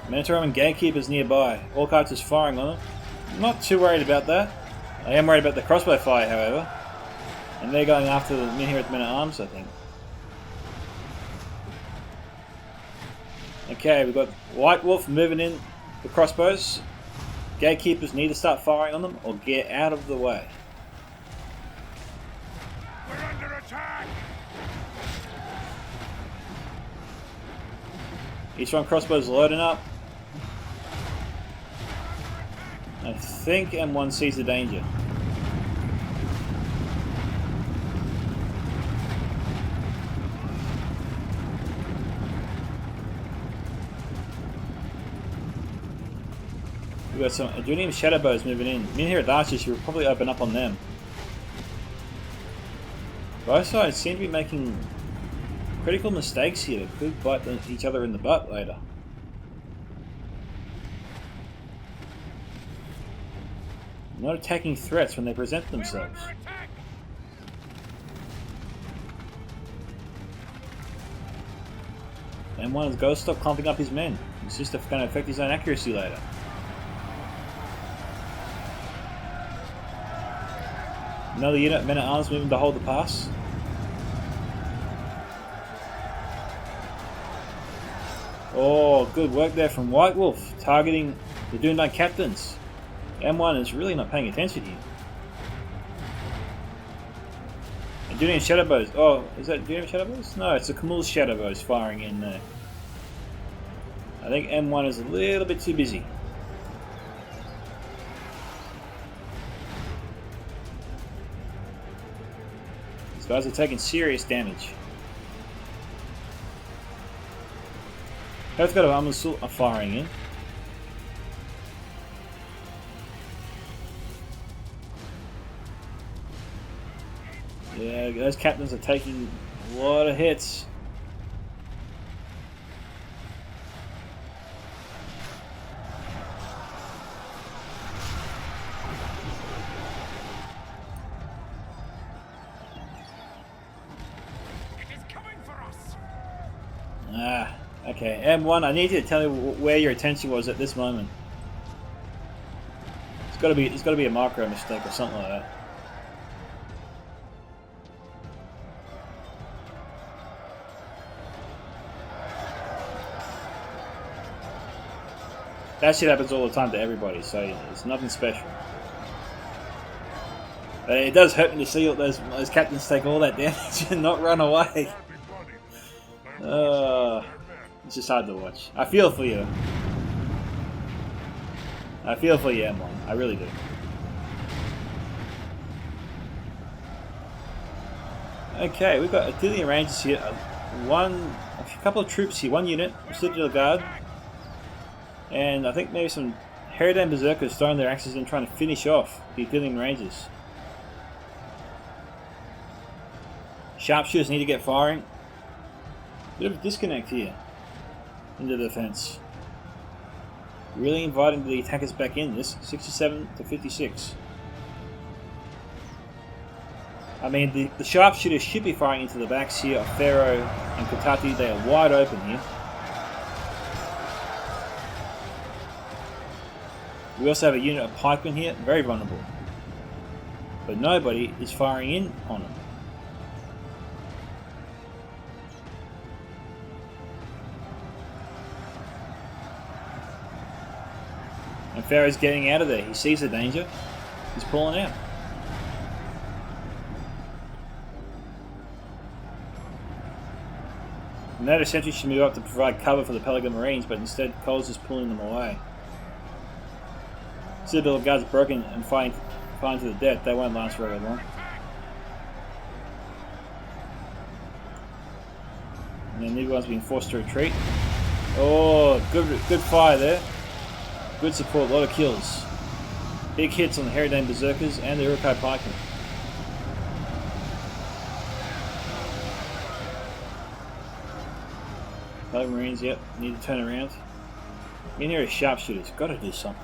Minotaur and Gatekeepers nearby. Orc is firing on them. Not too worried about that. I am worried about the crossbow fire, however. And they're going after the men here at the Men-at-Arms, I think. Okay, we've got White Wolf moving in the crossbows. Gatekeepers need to start firing on them or get out of the way. We're under attack. Each one crossbows loading up. I think M1 sees the danger. We've got some Adrenium Shadowbows moving in. Men here at the Archers should probably open up on them. Both sides seem to be making critical mistakes here that could bite each other in the butt later. Not attacking threats when they present themselves. And one has got to stop clumping up his men. It's just going to affect his own accuracy later. Another unit, Men-at-Arms moving to hold the pass. Oh, good work there from White Wolf, targeting the Dundee captains. M1 is really not paying attention here. And Dundee Shadowbows. Oh, is that Dundee Shadowbows? No, it's the Camul's Shadowbows firing in there. I think M1 is a little bit too busy. These guys are taking serious damage. Both got Amusul are firing in. Yeah, those captains are taking a lot of hits. It is coming for us. Okay, M1, I need you to tell me where your attention was at this moment. It's got to be a micro mistake or something like that. That shit happens all the time to everybody, so it's nothing special. But it does hurt me to see all those captains take all that damage and not run away. It's just hard to watch. I feel for you. I feel for you, M1. I really do. Okay, we've got Athenian Rangers here. A couple of troops here. One unit, Citadel Guard. And I think maybe some Herodane Berserkers throwing their axes in trying to finish off the Athenian Rangers. Sharpshooters need to get firing. Bit of a disconnect here into the defense. Really inviting the attackers back in this 67 to 56. I mean, the sharpshooters should be firing into the backs here of Pharoah and Katati. They are wide open here. We also have a unit of pikemen here, very vulnerable. But nobody is firing in on them. And Pharoah's getting out of there. He sees the danger. He's pulling out. Nato sentries should move up to provide cover for the Pelagon Marines, but instead Cole's just pulling them away. Citadel Guards broken and fighting to the death. They won't last very long. And then everyone's being forced to retreat. Oh, good fire there. Good support, a lot of kills. Big hits on the Herodane Berserkers and the Urukai Pikemen. Pelican Marines, yep, need to turn around. In here is sharpshooters, gotta do something.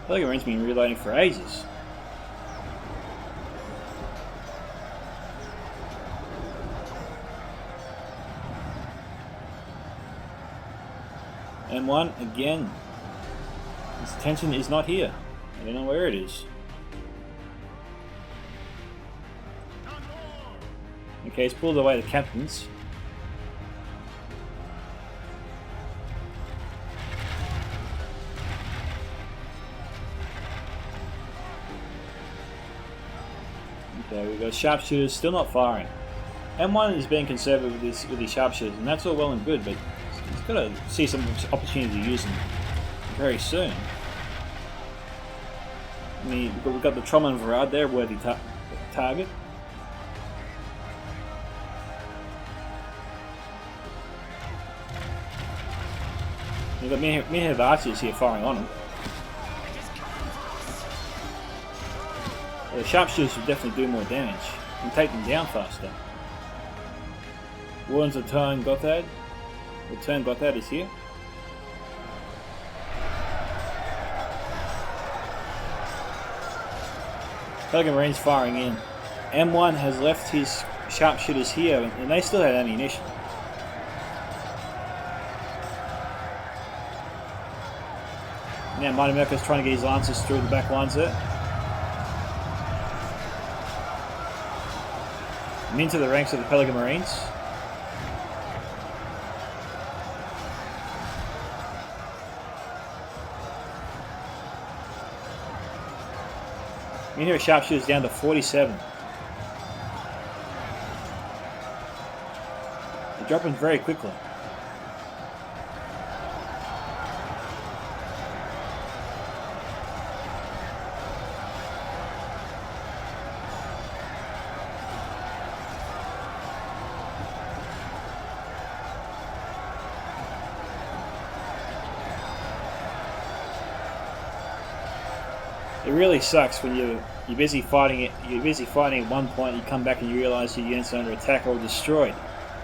Pelican Marines been reloading for ages. M1 again. His attention is not here. I don't know where it is. Okay, he's pulled away the captains. Okay, we've got sharpshooters still not firing. M1 is being conservative with his sharpshooters, and that's all well and good, but he's got to see some opportunity to use them very soon. I mean, we've got the Trauma and Varad there, worthy target. We've got many of archers here firing on him. The sharpshooters will definitely do more damage and take them down faster. Wardens of Turn Gothard. The Turn Gothard is here. Pelican Marines firing in. M1 has left his sharpshooters here and they still have ammunition. Now Mighty Merca's trying to get his lancers through the back lines there. I'm into the ranks of the Pelican Marines. Here sharpshooters down to 47. They're dropping very quickly. It really sucks when you're busy fighting it. You're busy fighting at one point. You come back and you realise your units are under attack or destroyed,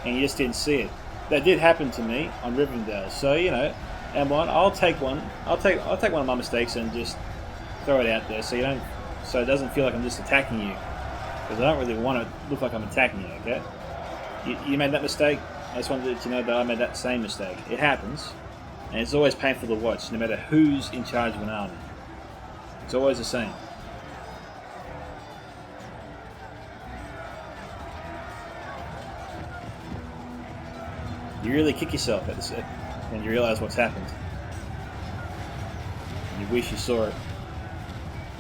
and you just didn't see it. That did happen to me on Rivendell. So you know, M1, I'll take one. I'll take one of my mistakes and just throw it out there, so you don't. So it doesn't feel like I'm just attacking you, because I don't really want to look like I'm attacking you. Okay, you made that mistake. I just wanted to know that I made that same mistake. It happens, and it's always painful to watch, no matter who's in charge of an army. It's always the same. You really kick yourself at this when you realise what's happened. You wish you saw it.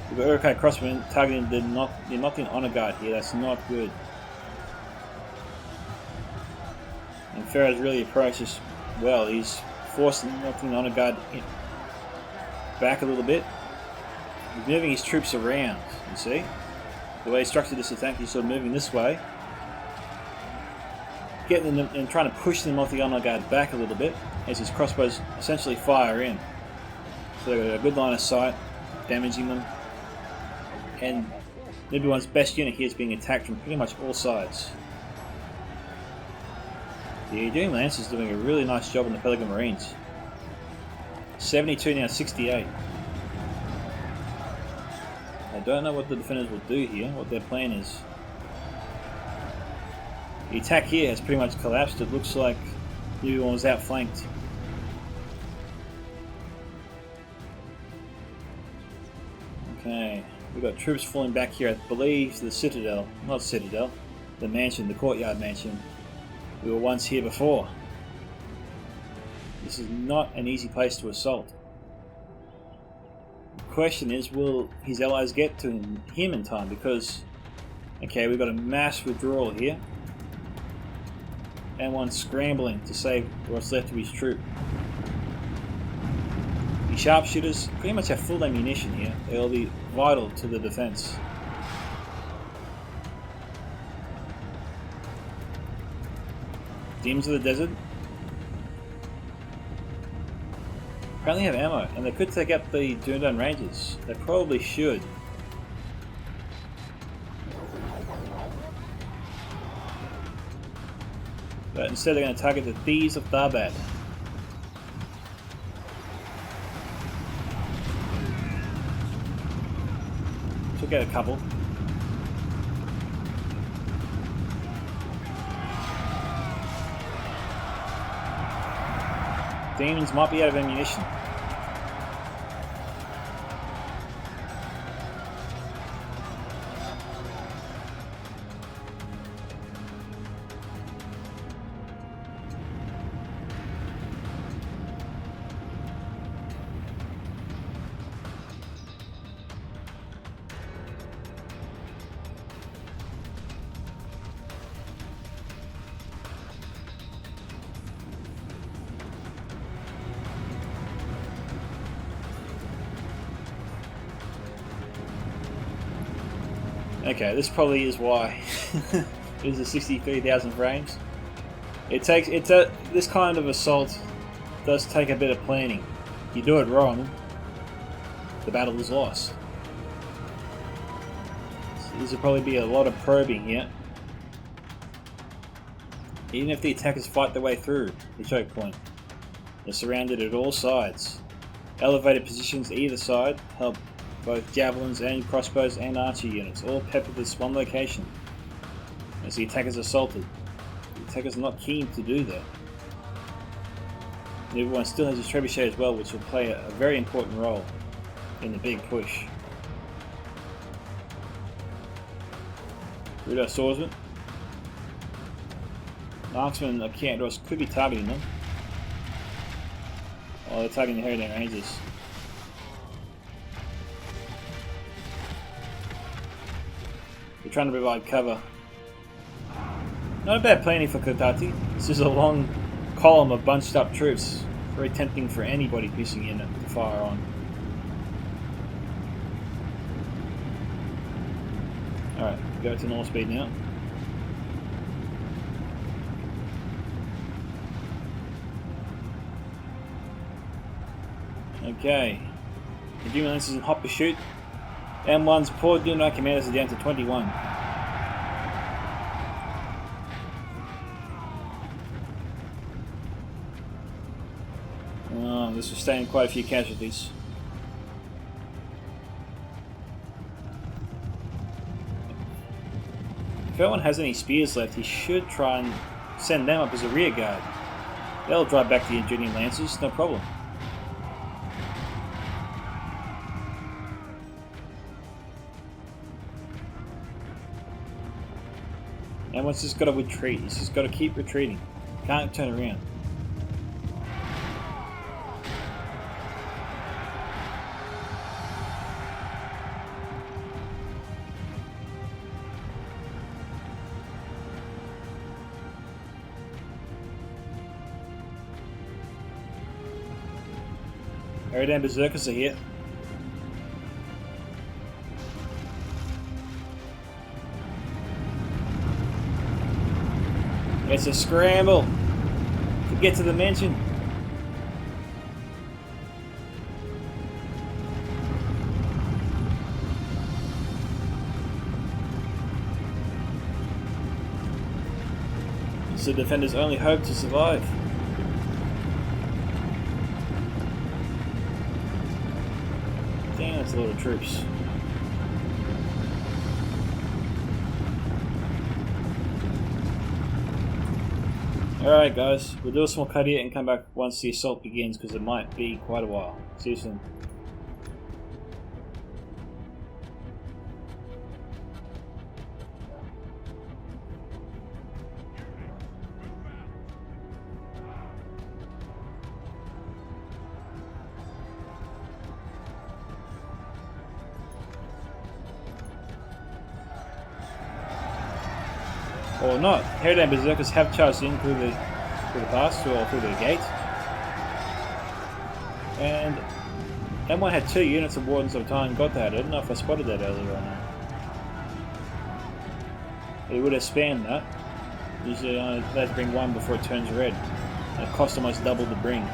We've got Uruk-hai Crossman targeting the Nothian Honor Guard here. That's not good. And Pharoah's really approached this well. He's forced the Nothian Honor Guard back a little bit. He's moving his troops around, you see? The way he structured this attack, he's sort of moving this way. Getting them and trying to push them off the honor guard back a little bit as his crossbows essentially fire in. So they've got a good line of sight, damaging them. And everyone's best unit here is being attacked from pretty much all sides. The Doom Lance is doing a really nice job on the Pelican Marines. 72 now 68. I don't know what the defenders will do here, what their plan is. The attack here has pretty much collapsed. It looks like everyone was outflanked. Okay, we've got troops falling back here, I believe, the Citadel. Not Citadel, the mansion, the courtyard mansion. We were once here before. This is not an easy place to assault. The question is, will his allies get to him in time? Because, okay, we've got a mass withdrawal here. And one scrambling to save what's left of his troop. The sharpshooters pretty much have full ammunition here. They'll be vital to the defense. Demons of the Desert apparently have ammo, and they could take up the Dundun Rangers. They probably should. But instead they're going to target the Thieves of Tharbad. Took out a couple. Demons might be out of ammunition. Okay, this probably is why it is a 63,000 frames. This kind of assault does take a bit of planning. You do it wrong, the battle is lost. So this will probably be a lot of probing here. Even if the attackers fight their way through the choke point, they're surrounded at all sides. Elevated positions either side help both javelins and crossbows and archer units all pepper this one location. As the attackers are assaulted, the attackers are not keen to do that. And everyone still has his trebuchet as well, which will play a very important role in the big push. Rudo swordsman. Marksman of Kandros could be targeting them. Oh, they're targeting the Heridan Rangers. They're trying to provide cover. Not a bad planning for Kotati. This is a long column of bunched up troops. Very tempting for anybody pissing in to fire on. Alright, go to normal speed now. Okay. The Doom Lancers in hot pursuit. M1's poor Doom Knight commanders are down to 21. Oh, this sustained quite a few casualties. If anyone has any spears left, he should try and send them up as a rear guard. They'll drive back the Ingenium Lancers, no problem. And one's just got to retreat. He's just got to keep retreating. Can't turn around. Heridan Berserkers are here. It's a scramble to get to the mansion. It's the defender's only hope to survive. Damn, that's a lot of troops. Alright guys, we'll do a small cut here and come back once the assault begins because it might be quite a while. See you soon. Or not. Heridan Berserkers have charged in through the pass, or through the gate. And M1 had 2 units of Wardens of Time got that. I don't know if I spotted that earlier or not. They would have spammed that. Usually they have to bring 1 before it turns red. And it cost almost double to bring.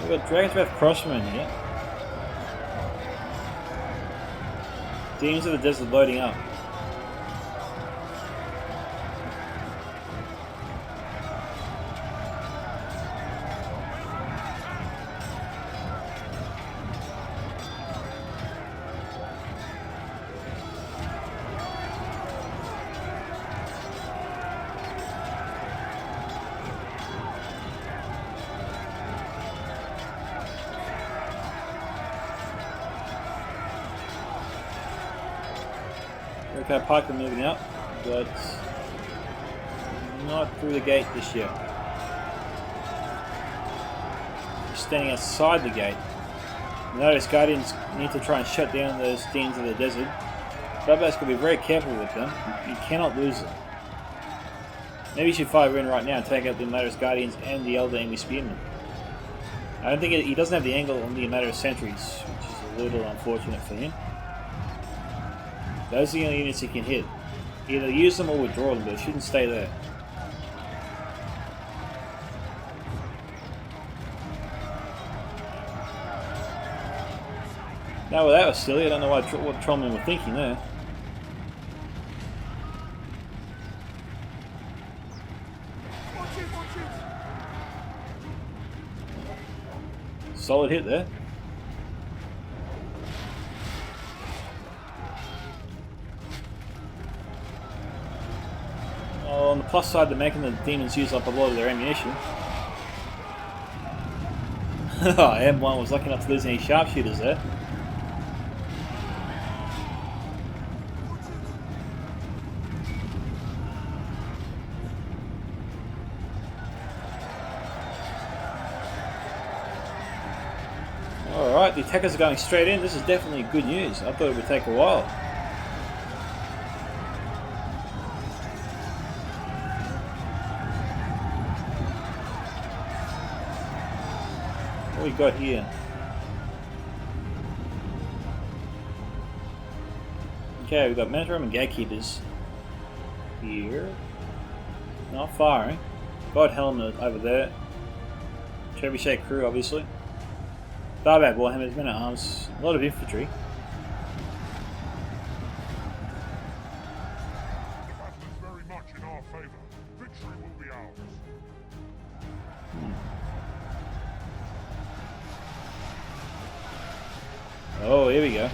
We've got Dragon's Crossman here. Demons of the Desert loading up. Okay, Pike are moving up, but not through the gate just yet. Standing outside the gate. Notice Guardians need to try and shut down those Demons of the Desert. Bubba's got to be very careful with them. You cannot lose them. Maybe you should fire in right now and take out the Amaris Guardians and the Elder Enemy Spearmen. I don't think he doesn't have the angle on the Amaris Sentries, which is a little unfortunate for him. Those are the only units he can hit. Either use them or withdraw them, but it shouldn't stay there. No, well, that was silly. I don't know what Trollmen were thinking there. Solid hit there. On the plus side, they're making the demons use up a lot of their ammunition. M1 was lucky not to lose any sharpshooters there. Alright, the attackers are going straight in. This is definitely good news. I thought it would take a while. What we got here? Okay, we've got Mentorum and Gatekeepers here. Not firing. God Helmet over there. Trebuchet crew, obviously. Starbat Warhammers, Men at Arms, a lot of infantry. The battle is very much in our favor. Victory will be ours. Oh, here we go.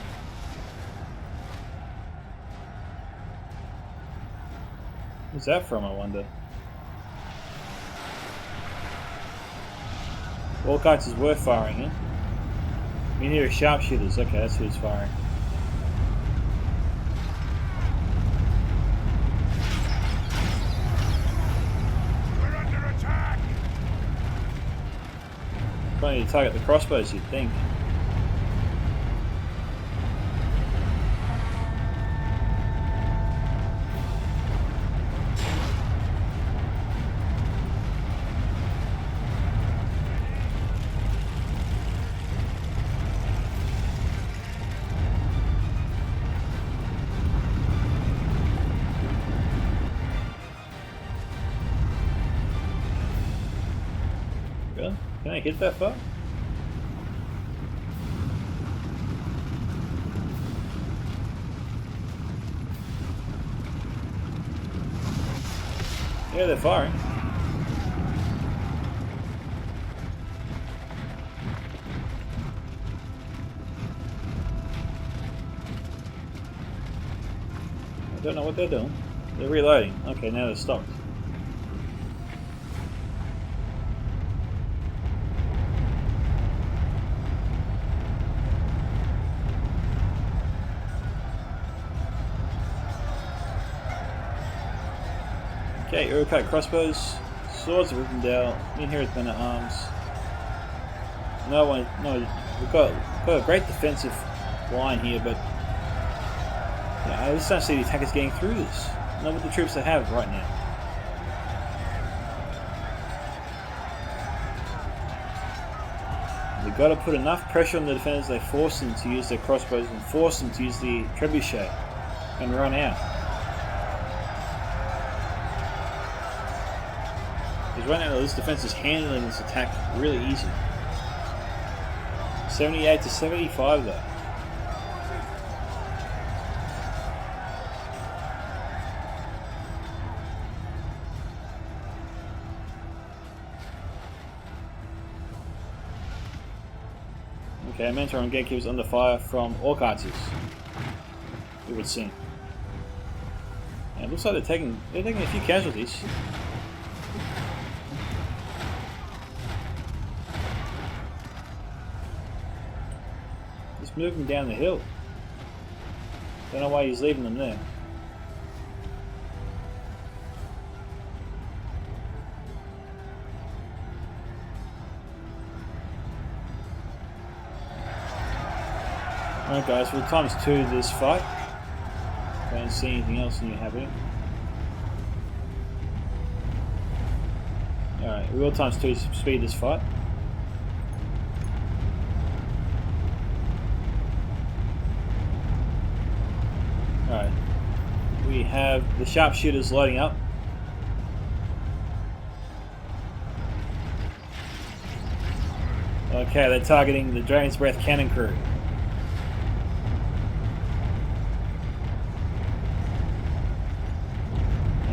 Who's that from, I wonder? Warkites is worth firing in. You can hear sharpshooters. Okay, that's who's firing. We're under attack! Trying to target the crossbows, you'd think. Can I hit that far? Yeah, they're firing. I don't know what they're doing. They're reloading. Okay, now they're stopped. Okay, Urukite crossbows, swords of Rivendell, Inherit Men at Arms. No, we've got a great defensive line here, but yeah, I just don't see the attackers getting through this. Not with the troops they have right now. We've got to put enough pressure on the defenders. They force them to use their crossbows and force them to use the trebuchet and run out. Because right now this defense is handling this attack really easy. 78 to 75 though. Okay, Mentor and Genki was under fire from Orc Archers, it would seem. And it looks like they're taking a few casualties. Just moving down the hill. Don't know why he's leaving them there. Alright guys, we'll times 2 this fight. Don't see anything else new happening. Alright, we will times 2 to speed this fight. Alright, we have the sharpshooters loading up. Okay, they're targeting the Dragon's Breath cannon crew.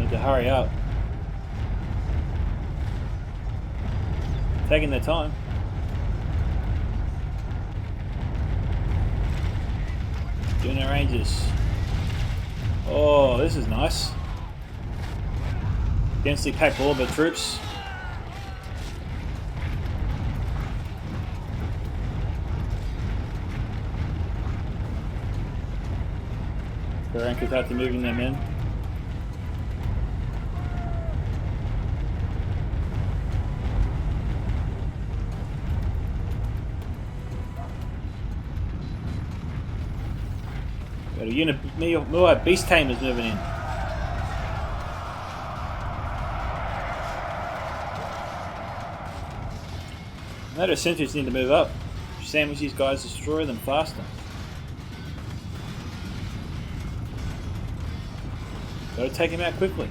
To hurry up. Taking their time. Doing their ranges. Oh, this is nice. Densely packed all of the troops. Karanka's out to moving them in. Got a unit, more beast tamers moving in. Now the sentries need to move up. Sandwich these guys, destroy them faster. Gotta take him out quickly.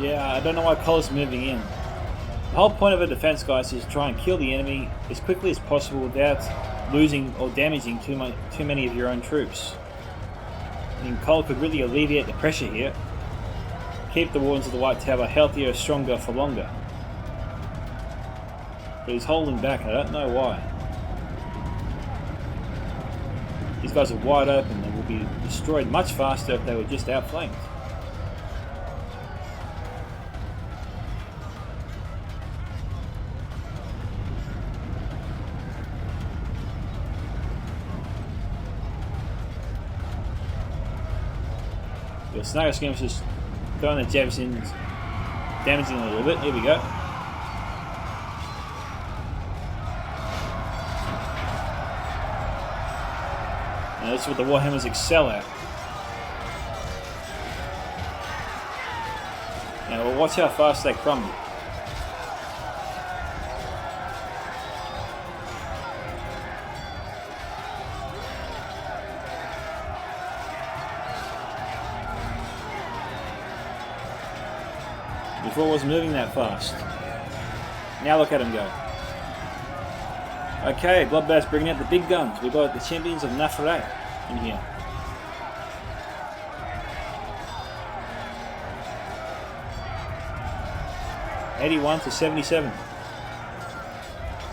Yeah, I don't know why Colour's moving in. The whole point of a defense, guys, is to try and kill the enemy as quickly as possible without losing or damaging too many of your own troops. I mean, Cole could really alleviate the pressure here. Keep the Wardens of the White Tower healthier, stronger for longer. But he's holding back, I don't know why. These guys are wide open and will be destroyed much faster if they were just outflanked. The Snagger Skim's just throwing the Jeffersons, damaging them a little bit. Here we go. Now this is what the Warhammers excel at. Now we'll watch how fast they crumble. Before it wasn't moving that fast. Now look at him go. Okay, Bloodbath's bringing out the big guns. We've got the champions of Nafare in here. $81 to $77.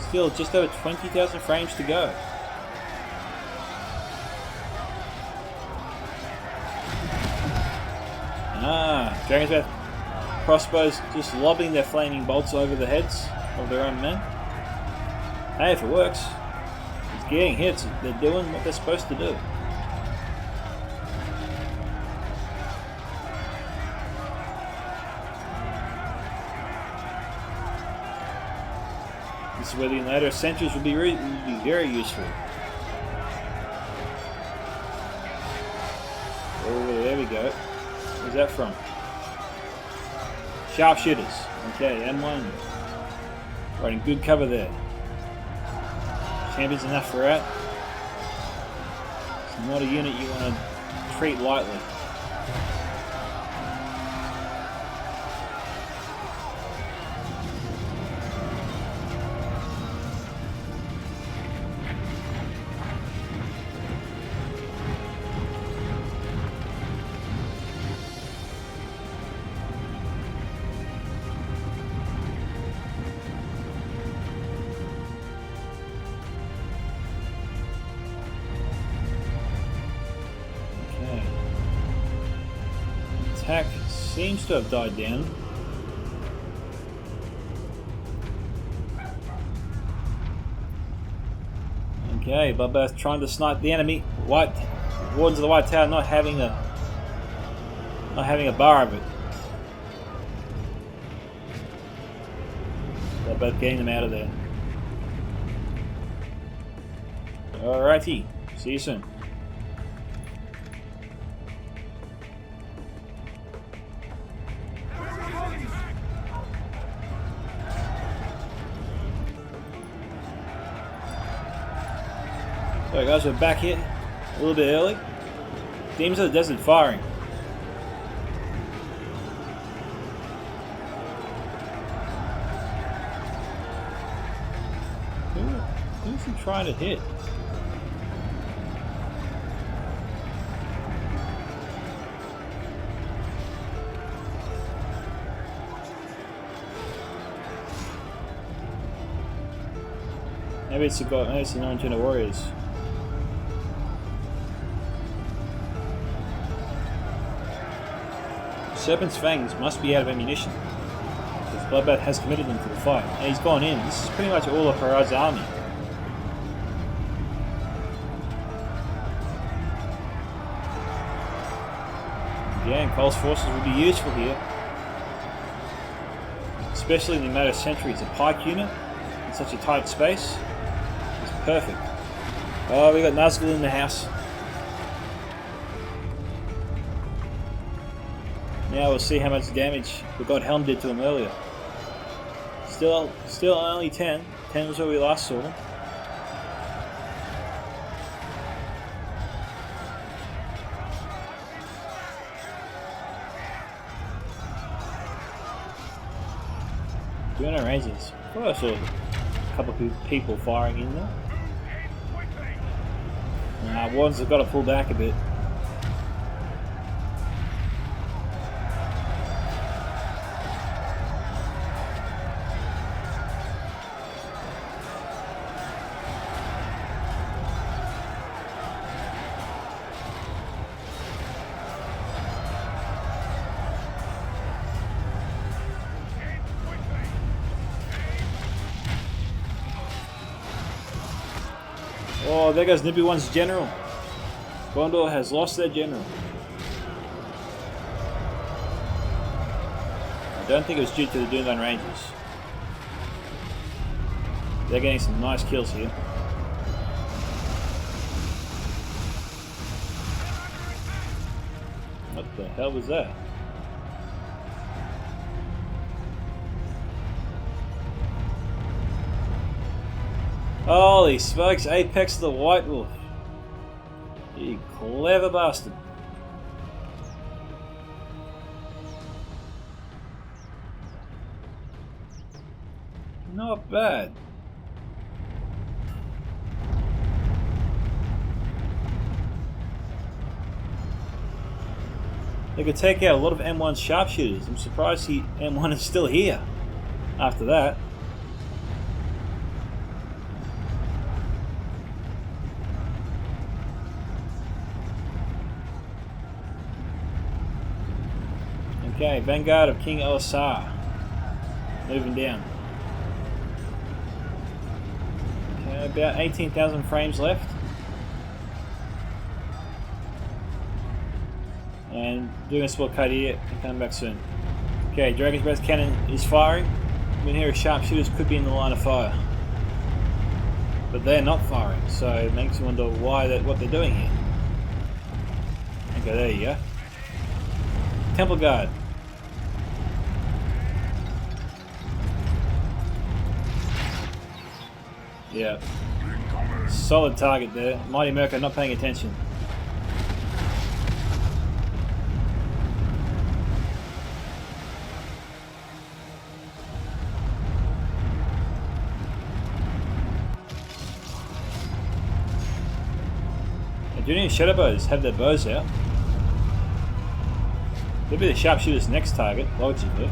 Still just over 20,000 frames to go. Dragon's Breath crossbows just lobbing their flaming bolts over the heads of their own men. Hey, if it works, it's getting hits. They're doing what they're supposed to do. This is where the later sentries would be very useful. Oh, there we go. Where's that from? Sharpshooters. Okay, M1. Right, in good cover there. Champions enough for that. It's not a unit you want to treat lightly. Attack seems to have died down. Okay, Bloodbath trying to snipe the enemy. Wardens of the White Tower not having a bar of it. Bloodbath getting them out of there. Alrighty, see you soon. So guys, we're back here a little bit early. Demons of the Desert firing. Who's he trying to hit? Maybe it's the 19 Warriors. Serpent's Fangs must be out of ammunition, because Bloodbath has committed them to the fight, and he's gone in. This is pretty much all of Pharoah's army. Again, Cole's forces will be useful here, especially in the amount of sentries. A pike unit in such a tight space is perfect. Oh, we got Nazgul in the house. Now we'll see how much damage the God Helm did to him earlier. Still only 10. 10 was where we last saw them. Doing our ranges. I thought I saw a couple of people firing in there. Wardens have got to pull back a bit. Oh, there goes Nippy One's general. Gondor has lost their general. I don't think it was due to the Doomland Rangers. They're getting some nice kills here. What the hell was that? Holy smokes, Apex of the White Wolf. You clever bastard. Not bad. They could take out a lot of M1's sharpshooters. I'm surprised M1 is still here after that. Okay, Vanguard of King Elisar. Moving down. Okay, about 18,000 frames left. And doing a spell cut here and coming back soon. Okay, Dragon's Breath Cannon is firing. We can hear sharpshooters could be in the line of fire. but they're not firing, so it makes you wonder what they're doing here. Okay, there you go. Temple Guard. Yeah. Solid target there. Mighty Merca not paying attention. Do any shadow bows have their bows out? They'll be the sharpshooter's next target, logically.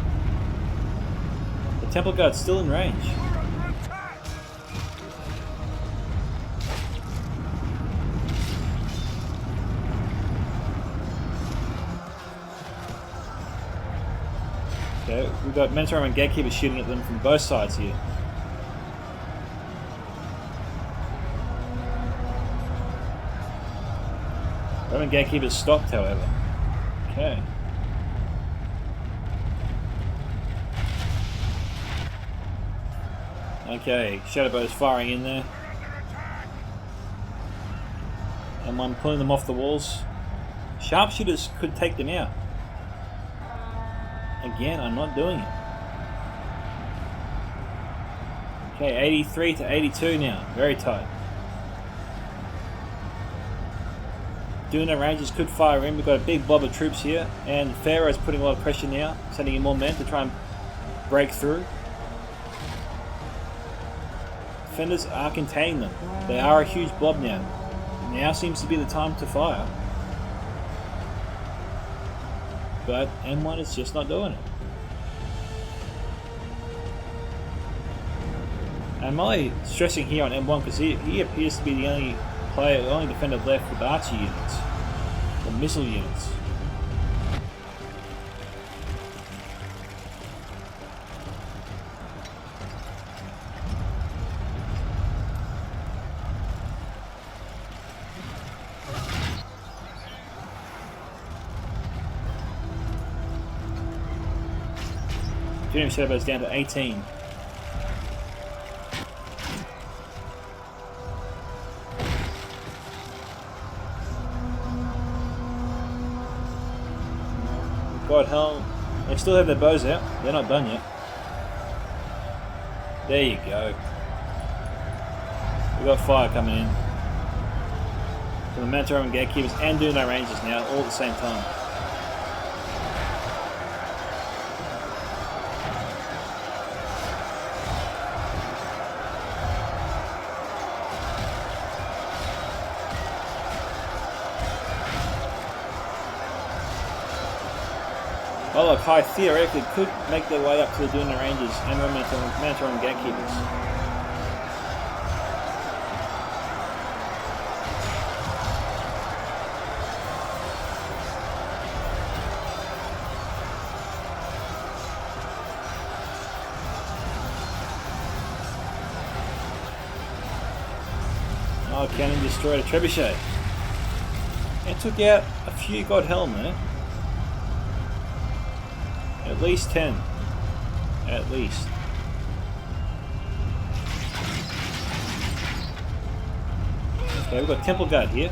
The Temple Guard's still in range. Okay, we've got Mentor and Gatekeepers shooting at them from both sides here. Roman Gatekeepers stopped, however. Okay. Okay, Shadowbow's firing in there. And one pulling them off the walls. Sharpshooters could take them out. Again, I'm not doing it. Okay, 83 to 82 now. Very tight. Doing the Rangers could fire in. We've got a big blob of troops here, and Pharoah is putting a lot of pressure now, sending in more men to try and break through. Defenders are containing them. They are a huge blob now. Now seems to be the time to fire. But M1 is just not doing it. I'm only stressing here on M1 because he appears to be the only player, the only defender left with archer units, or missile units. Junior Shadowbow's down to 18. God hell, they still have their bows out. They're not done yet. There you go. We've got fire coming in from the Mantor and Gatekeepers and doing our Rangers now, all at the same time. Well, look, High theoretically could make their way up to the Duna Rangers and Mantor and Gatekeepers. Oh, cannon destroyed a trebuchet. It took out a few God Helm there. At least 10. At least. Okay, we've got Temple Guard here.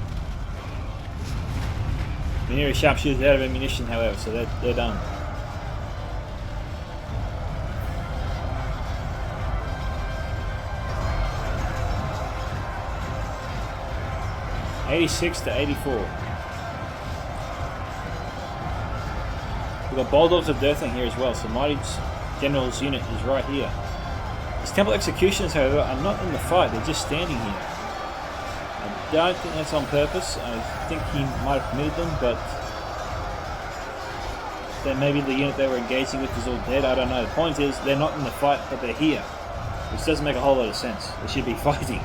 The nearest sharpshooter's out of ammunition, however, so they're done. '86 to 84. We've got Bulldogs of Deathling here as well, so Mighty General's unit is right here. His Temple Executioners, however, are not in the fight, they're just standing here. I don't think that's on purpose. I think he might have committed them, but then maybe the unit they were engaging with is all dead, I don't know. The point is, they're not in the fight, but they're here. Which doesn't make a whole lot of sense. They should be fighting.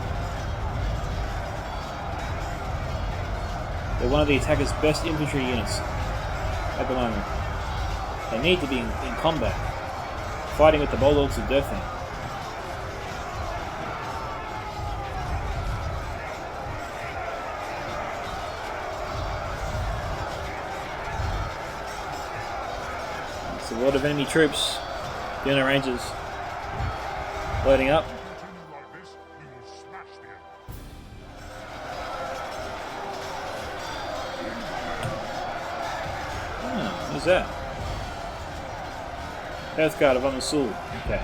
They're one of the attacker's best infantry units at the moment. They need to be in combat, fighting with the Bulldogs of Deathling. It's a lot of enemy troops. Duna Rangers loading up. Continue like this, we will smash the that? Health Guard of Amasul. Okay.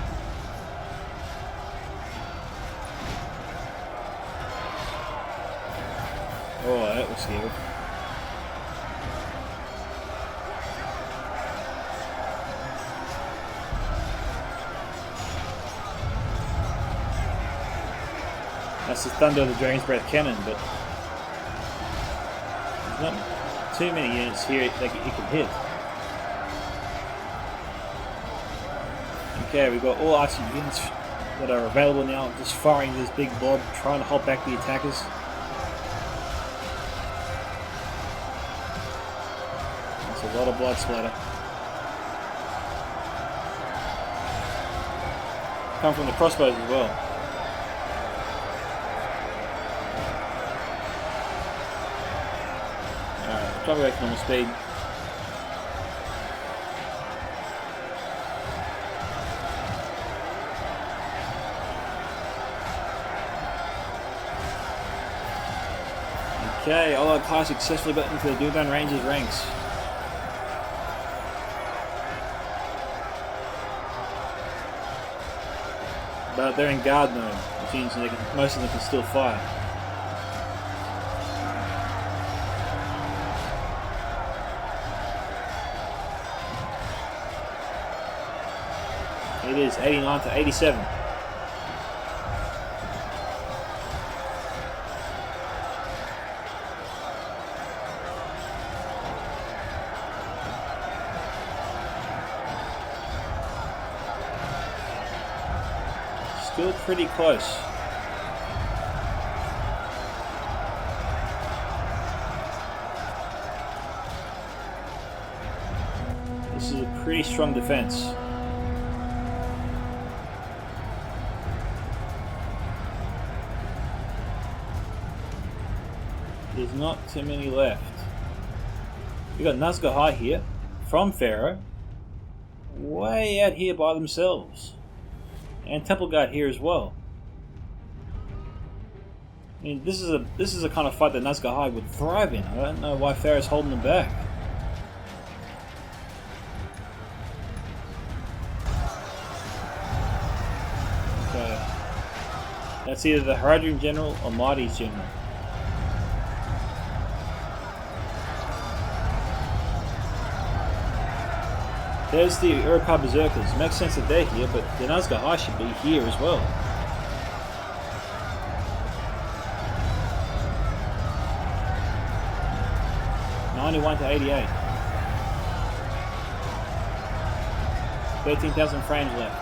Oh, that was scary. That's the Thunder of the Dragon's Breath cannon, but there's not too many units here that it can hit. Okay, we've got all archery units that are available now, just firing this big blob, trying to hold back the attackers. That's a lot of blood splatter. Come from the crossbows as well. Alright, try to go back to normal speed. Okay, Allied class successfully got into the Dugan Rangers ranks. But they're in guard mode, which means most of them can still fire. It is 89 to 87. Still pretty close. This is a pretty strong defense. There's not too many left. We got Nazca High here from Pharoah, way out here by themselves. And Temple Guard here as well. I mean, this is a kind of fight that Nazca High would thrive in. I don't know why Pharoah's holding them back. Okay. That's either the Haradrim General or Mahdi's General. There's the Urukar Berserkers. It makes sense that they're here, but the Nazca High should be here as well. $91 to 88. 13,000 frames left.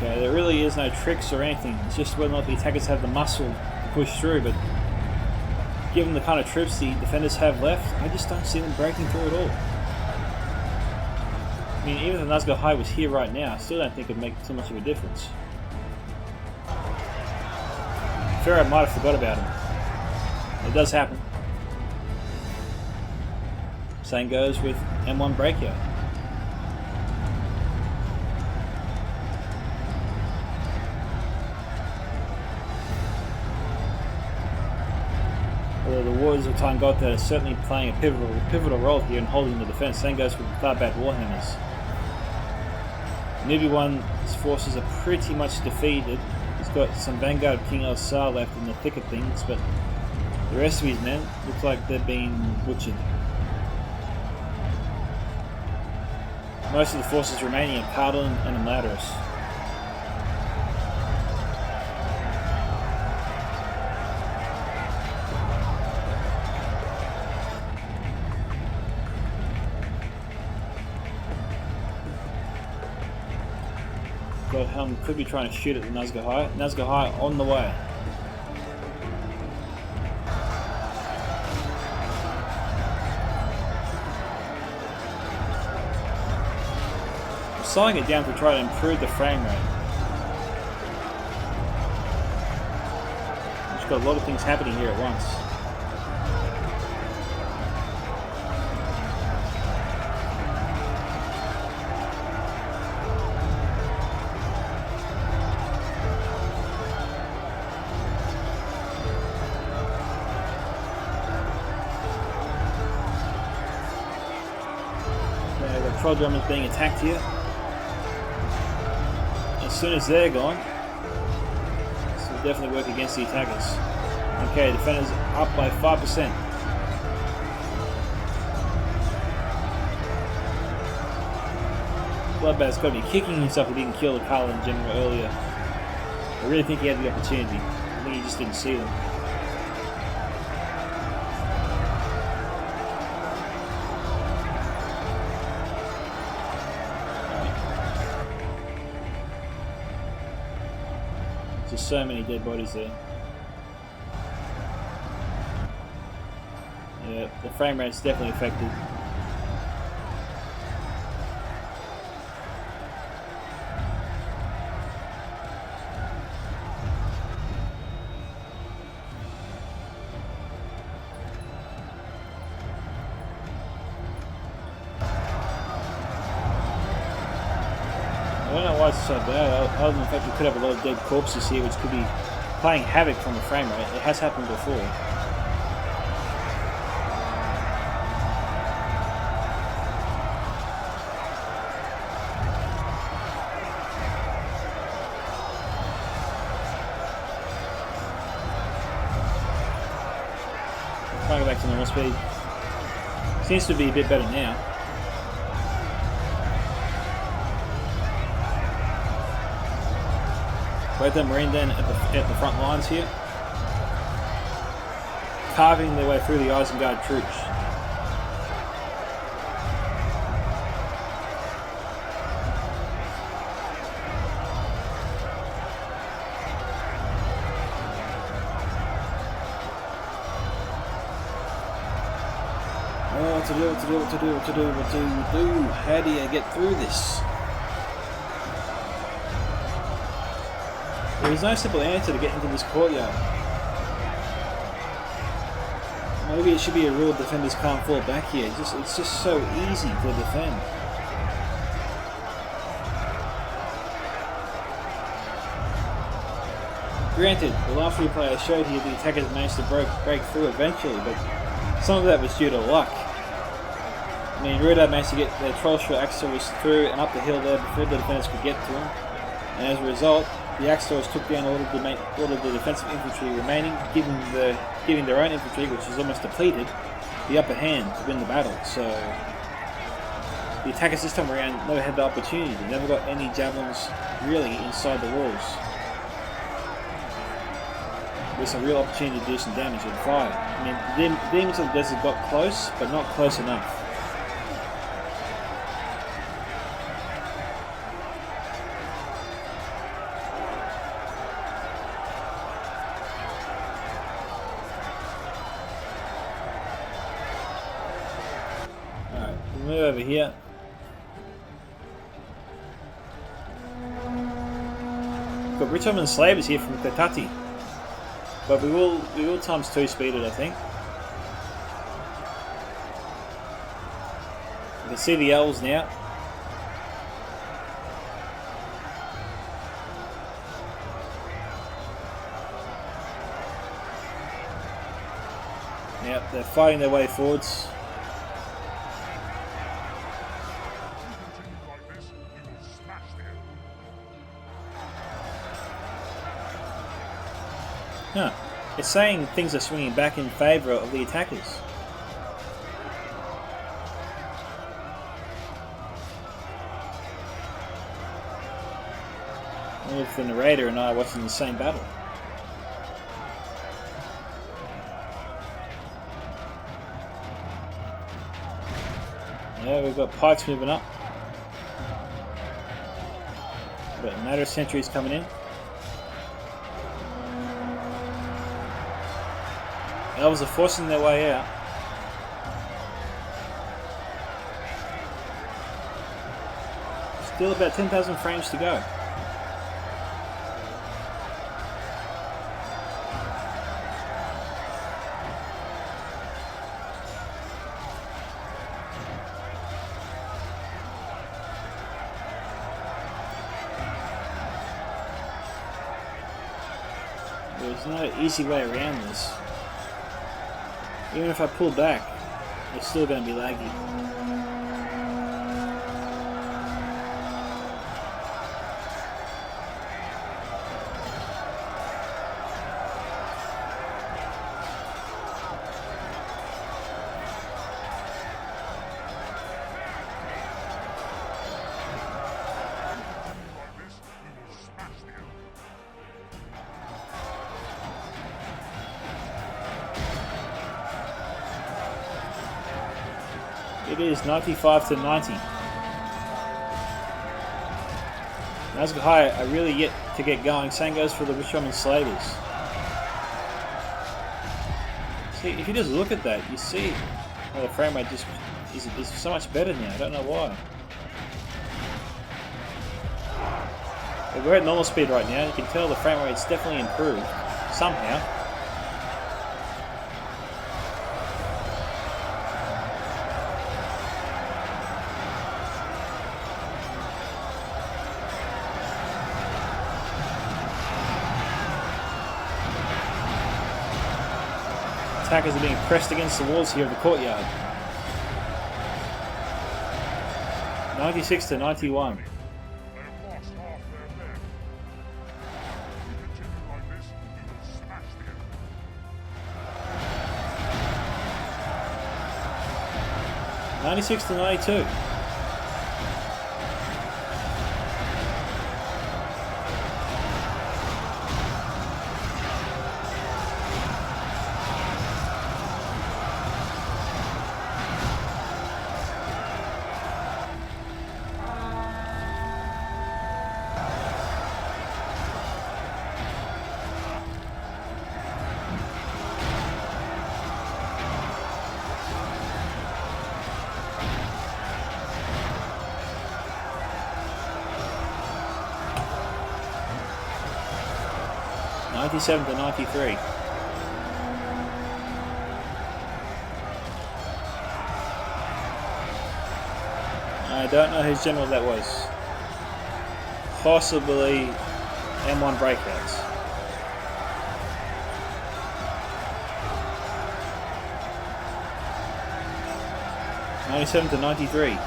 Okay, there really is no tricks or anything. It's just whether or not the attackers have the muscle to push through, but given the kind of troops the defenders have left, I just don't see them breaking through at all. I mean, even if the Nazca High was here right now, I still don't think it'd make too much of a difference. Pharoah might have forgot about him. It does happen. Same goes with M1 Breakout. Although the Warriors of Tangota are certainly playing a pivotal role here in holding the defense. Same goes with the Tharbat Warhammers. Nubi One's forces are pretty much defeated. He's got some Vanguard of King El-Sar left in the thick of things, but the rest of his men look like they're being butchered. Most of the forces remaining are Cardon and Amladris. God, could be trying to shoot at the Nazca High. Nazca High on the way. slowing it down to try to improve the frame rate. Just got a lot of things happening here at once. Troll drummers being attacked here. As soon as they're gone, this will definitely work against the attackers. Okay, defenders up by 5%. Bloodbath's got to be kicking himself if he didn't kill the Paladin General earlier. I really think he had the opportunity. I think he just didn't see them. Just so many dead bodies there. Yeah, the frame rate's definitely affected. I don't know why it's so bad, other than the fact we could have a lot of dead corpses here which could be playing havoc from the frame rate. It has happened before. Trying to go back to normal speed. Seems to be a bit better now. Both them Marine then at the front lines here, carving their way through the Isengard troops. Oh, what to do, what to do, what to do, what to do, what do you do? How do you get through this? There is no simple answer to get into this courtyard. Maybe it should be a rule defenders can't fall back here. It's just so easy to defend. Granted, the last replay I showed here, the attackers managed to break through eventually, but some of that was due to luck. I mean, Ruda managed to get their troll shot axe throwers through and up the hill there before the defenders could get to him, and as a result, the axe throwers took down all of the defensive infantry remaining, giving their own infantry, which was almost depleted, the upper hand to win the battle. So the attackers this time around never had the opportunity. They never got any javelins really inside the walls. There's a real opportunity to do some damage with fire. I mean, the demons of the desert got close, but not close enough. Move over here. Got Richmond Slavers here from Katati, but we will times 2 speed it, I think. You can see the elves now. Yep, they're fighting their way forwards. Huh. It's saying things are swinging back in favour of the attackers. I wonder if the narrator and I are watching the same battle. Yeah, we've got pikes moving up. We've got Matter sentries coming in. Elves are forcing their way out. Still about 10,000 frames to go. There's no easy way around this. Even if I pull back, it's still going to be laggy. It is 95 to 90. Nazgul High are really yet to get going. Same goes for the Recon Soliders. See, if you just look at that, you see how the frame rate just is so much better now. I don't know why. But we're at normal speed right now. You can tell the frame rate's definitely improved somehow. Attackers are being pressed against the walls here of the courtyard. 96 to 91. 96 to 92. '97 to 93. I don't know whose general that was. Possibly M1 breakouts. '97 to 93.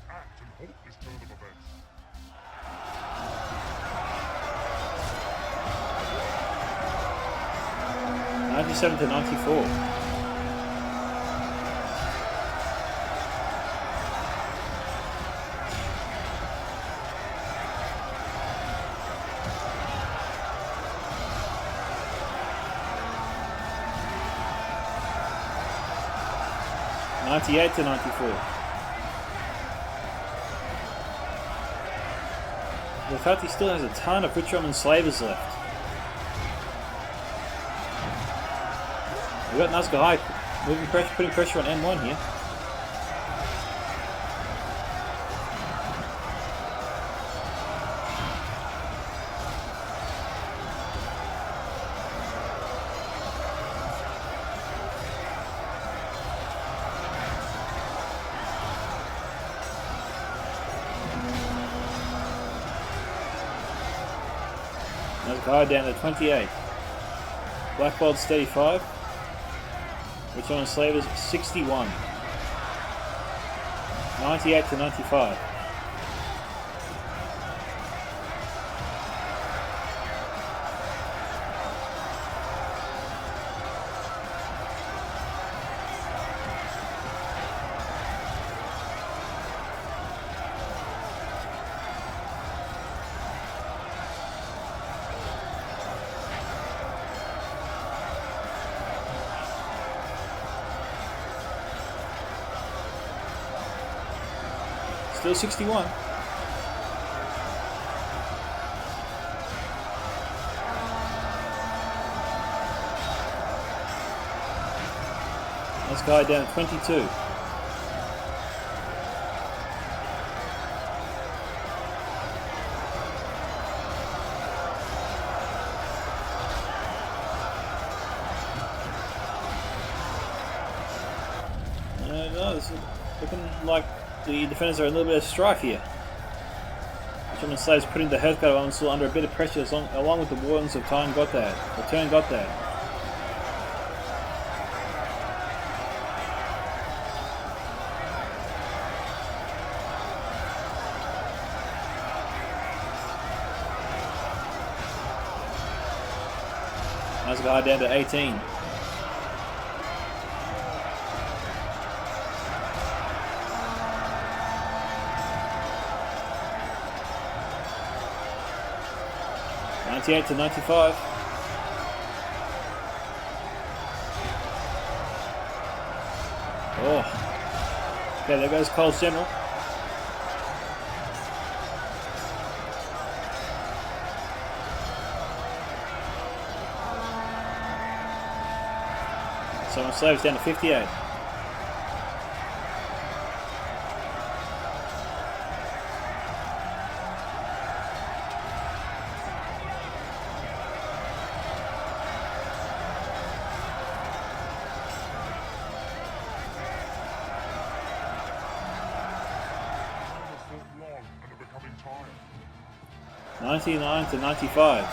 Act and halt this turn of events. 97 to 94. '98 to 94. The fact he still has a ton of Witch Woman slavers left. We've got Nazgul High putting pressure on M1 here. Nazgul High down to 28. Black Bolt's 35. Which on Slavers 61. 98 to 95. Still 61. This guy down at 22. No, this is looking like the defenders are a little bit of strife here. German slaves putting the Hearthguard on still under a bit of pressure along with the Wardens of Turn Gotthard. Nazgûl down to 18. To 95. Oh. Okay, there goes Cole's General. Someone slaves down to 58. $99 to 95.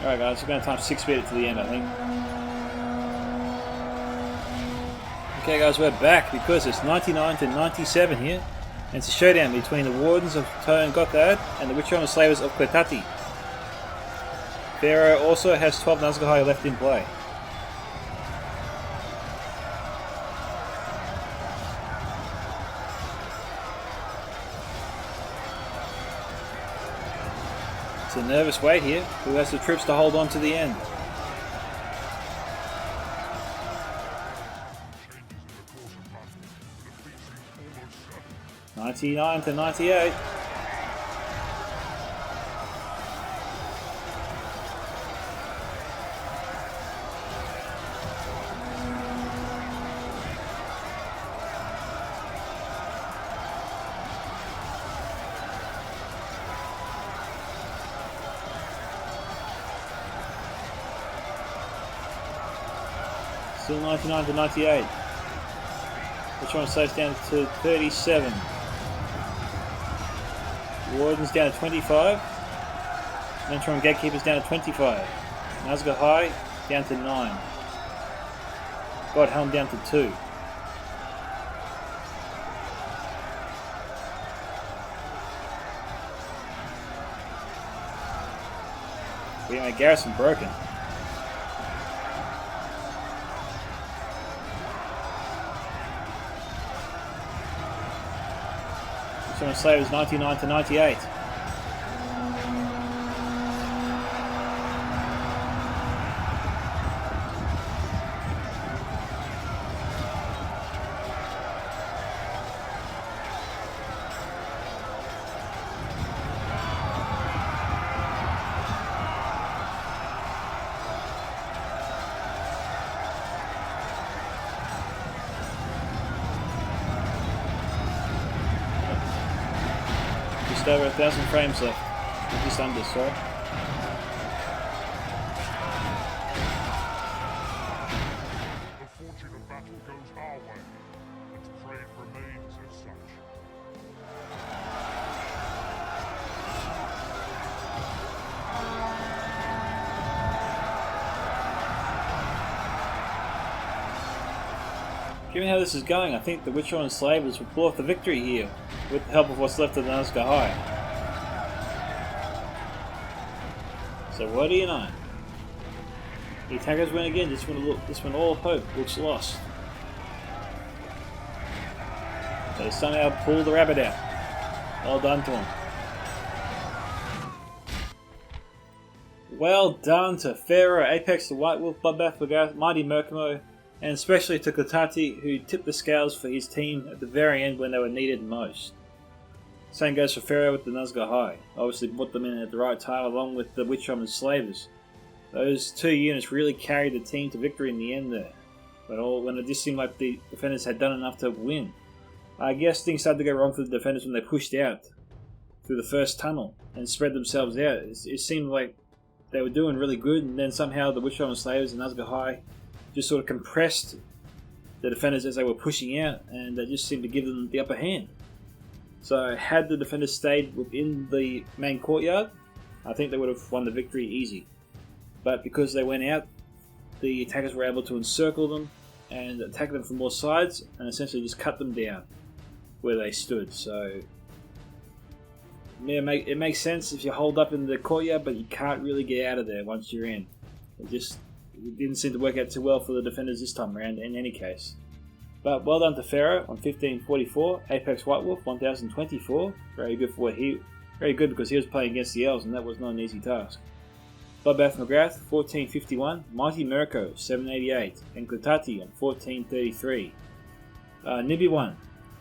Alright guys, we're going to time 6 speed it to the end, I think. Okay guys, we're back because it's 99 to 97 here. And it's a showdown between the Wardens of Turn Gotthard and the Witch-Hunter Slavers of Quetati. Pharoah also has 12 Nazgûl left in play. It's a nervous wait here. Who has the troops to hold on to the end? $99 to 98. Still 99 to 98. Which one saves down to 37. Warden's down to 25. Mentron Gatekeeper's down to 25. Nazgûl down to 9. Godhelm down to 2. We have a garrison broken. Someone Slavers 99 to 98. Just over 1,000 frames left. Just under, sorry. The fortune of battle goes our way, and pray it remains as such. Given how this is going, I think the Witch-Hunter Slavers will pull off the victory here, with the help of what's left of the Nazgûl. So what do you know? The attackers win again. This one all hope looks lost. They somehow pull the rabbit out. Well done to them. Well done to Pharoah, Apex, the White Wolf, Bloodbath, Magath, Mighty Merkimo, and especially to Kotati, who tipped the scales for his team at the very end when they were needed most. Same goes for Pharoah with the Nazgul High. Obviously put them in at the right time along with the Witch and Slavers. Those two units really carried the team to victory in the end there. But when it just seemed like the defenders had done enough to win. I guess things started to go wrong for the defenders when they pushed out through the first tunnel and spread themselves out. It seemed like they were doing really good, and then somehow the Witch and Slavers and Nazgul High just sort of compressed the defenders as they were pushing out, and they just seemed to give them the upper hand. So had the defenders stayed within the main courtyard, I think they would have won the victory easy. But because they went out, the attackers were able to encircle them and attack them from all sides and essentially just cut them down where they stood. So yeah, it makes sense if you hold up in the courtyard, but you can't really get out of there once you're in. It didn't seem to work out too well for the defenders this time around in any case. But well done to Pharoah on 1544, Apex White Wolf 1024. Very good because he was playing against the elves and that was not an easy task. Bloodbath McGrath 1451, Mighty Mirko 788, and Kotati on 1433. Nibi1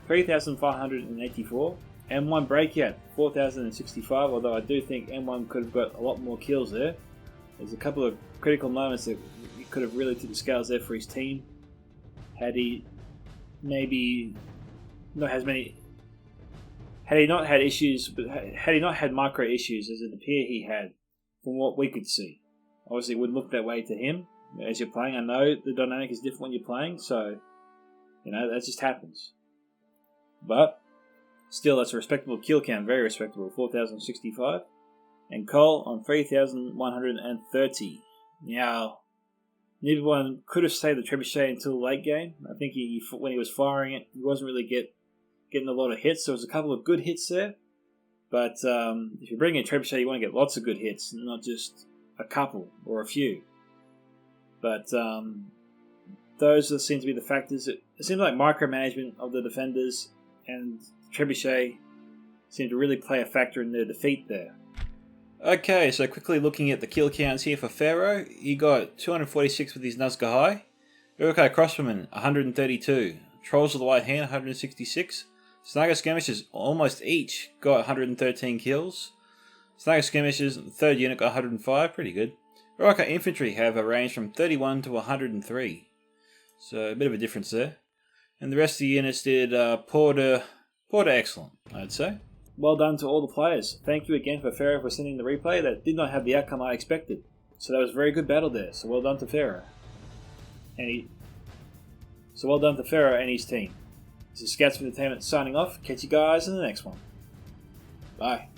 3584, M1 Breakout 4065, although I do think M1 could have got a lot more kills there. There's a couple of critical moments that he could have really tipped the scales there for his team. Had he maybe not as many, had he not had issues, but had he not had micro issues as it appeared he had, from what we could see. Obviously it wouldn't look that way to him as you're playing. I know the dynamic is different when you're playing, so that just happens. But still, that's a respectable kill count, very respectable, 4,065. And Cole on 3,130. Now, neither one could have saved the trebuchet until the late game. I think when he was firing it, he wasn't really getting a lot of hits. There was a couple of good hits there. But if you bring in trebuchet, you want to get lots of good hits, not just a couple or a few. But those seem to be the factors. It seems like micromanagement of the defenders and trebuchet seemed to really play a factor in their defeat there. Okay, so quickly looking at the kill counts here for Pharoah, he got 246 with his Nazgul High, Urukai Crossbowmen 132, Trolls of the White Hand 166, Snagger Skirmishers almost each got 113 kills, Snagger Skirmishers, the third unit, got 105, pretty good. Urukai Infantry have a range from 31 to 103, so a bit of a difference there. And the rest of the units did poor to excellent, I'd say. Well done to all the players. Thank you again for Pharoah for sending the replay. That did not have the outcome I expected. So that was a very good battle there. So well done to Pharoah. So well done to Pharoah and his team. This is Scouts of Entertainment signing off. Catch you guys in the next one. Bye.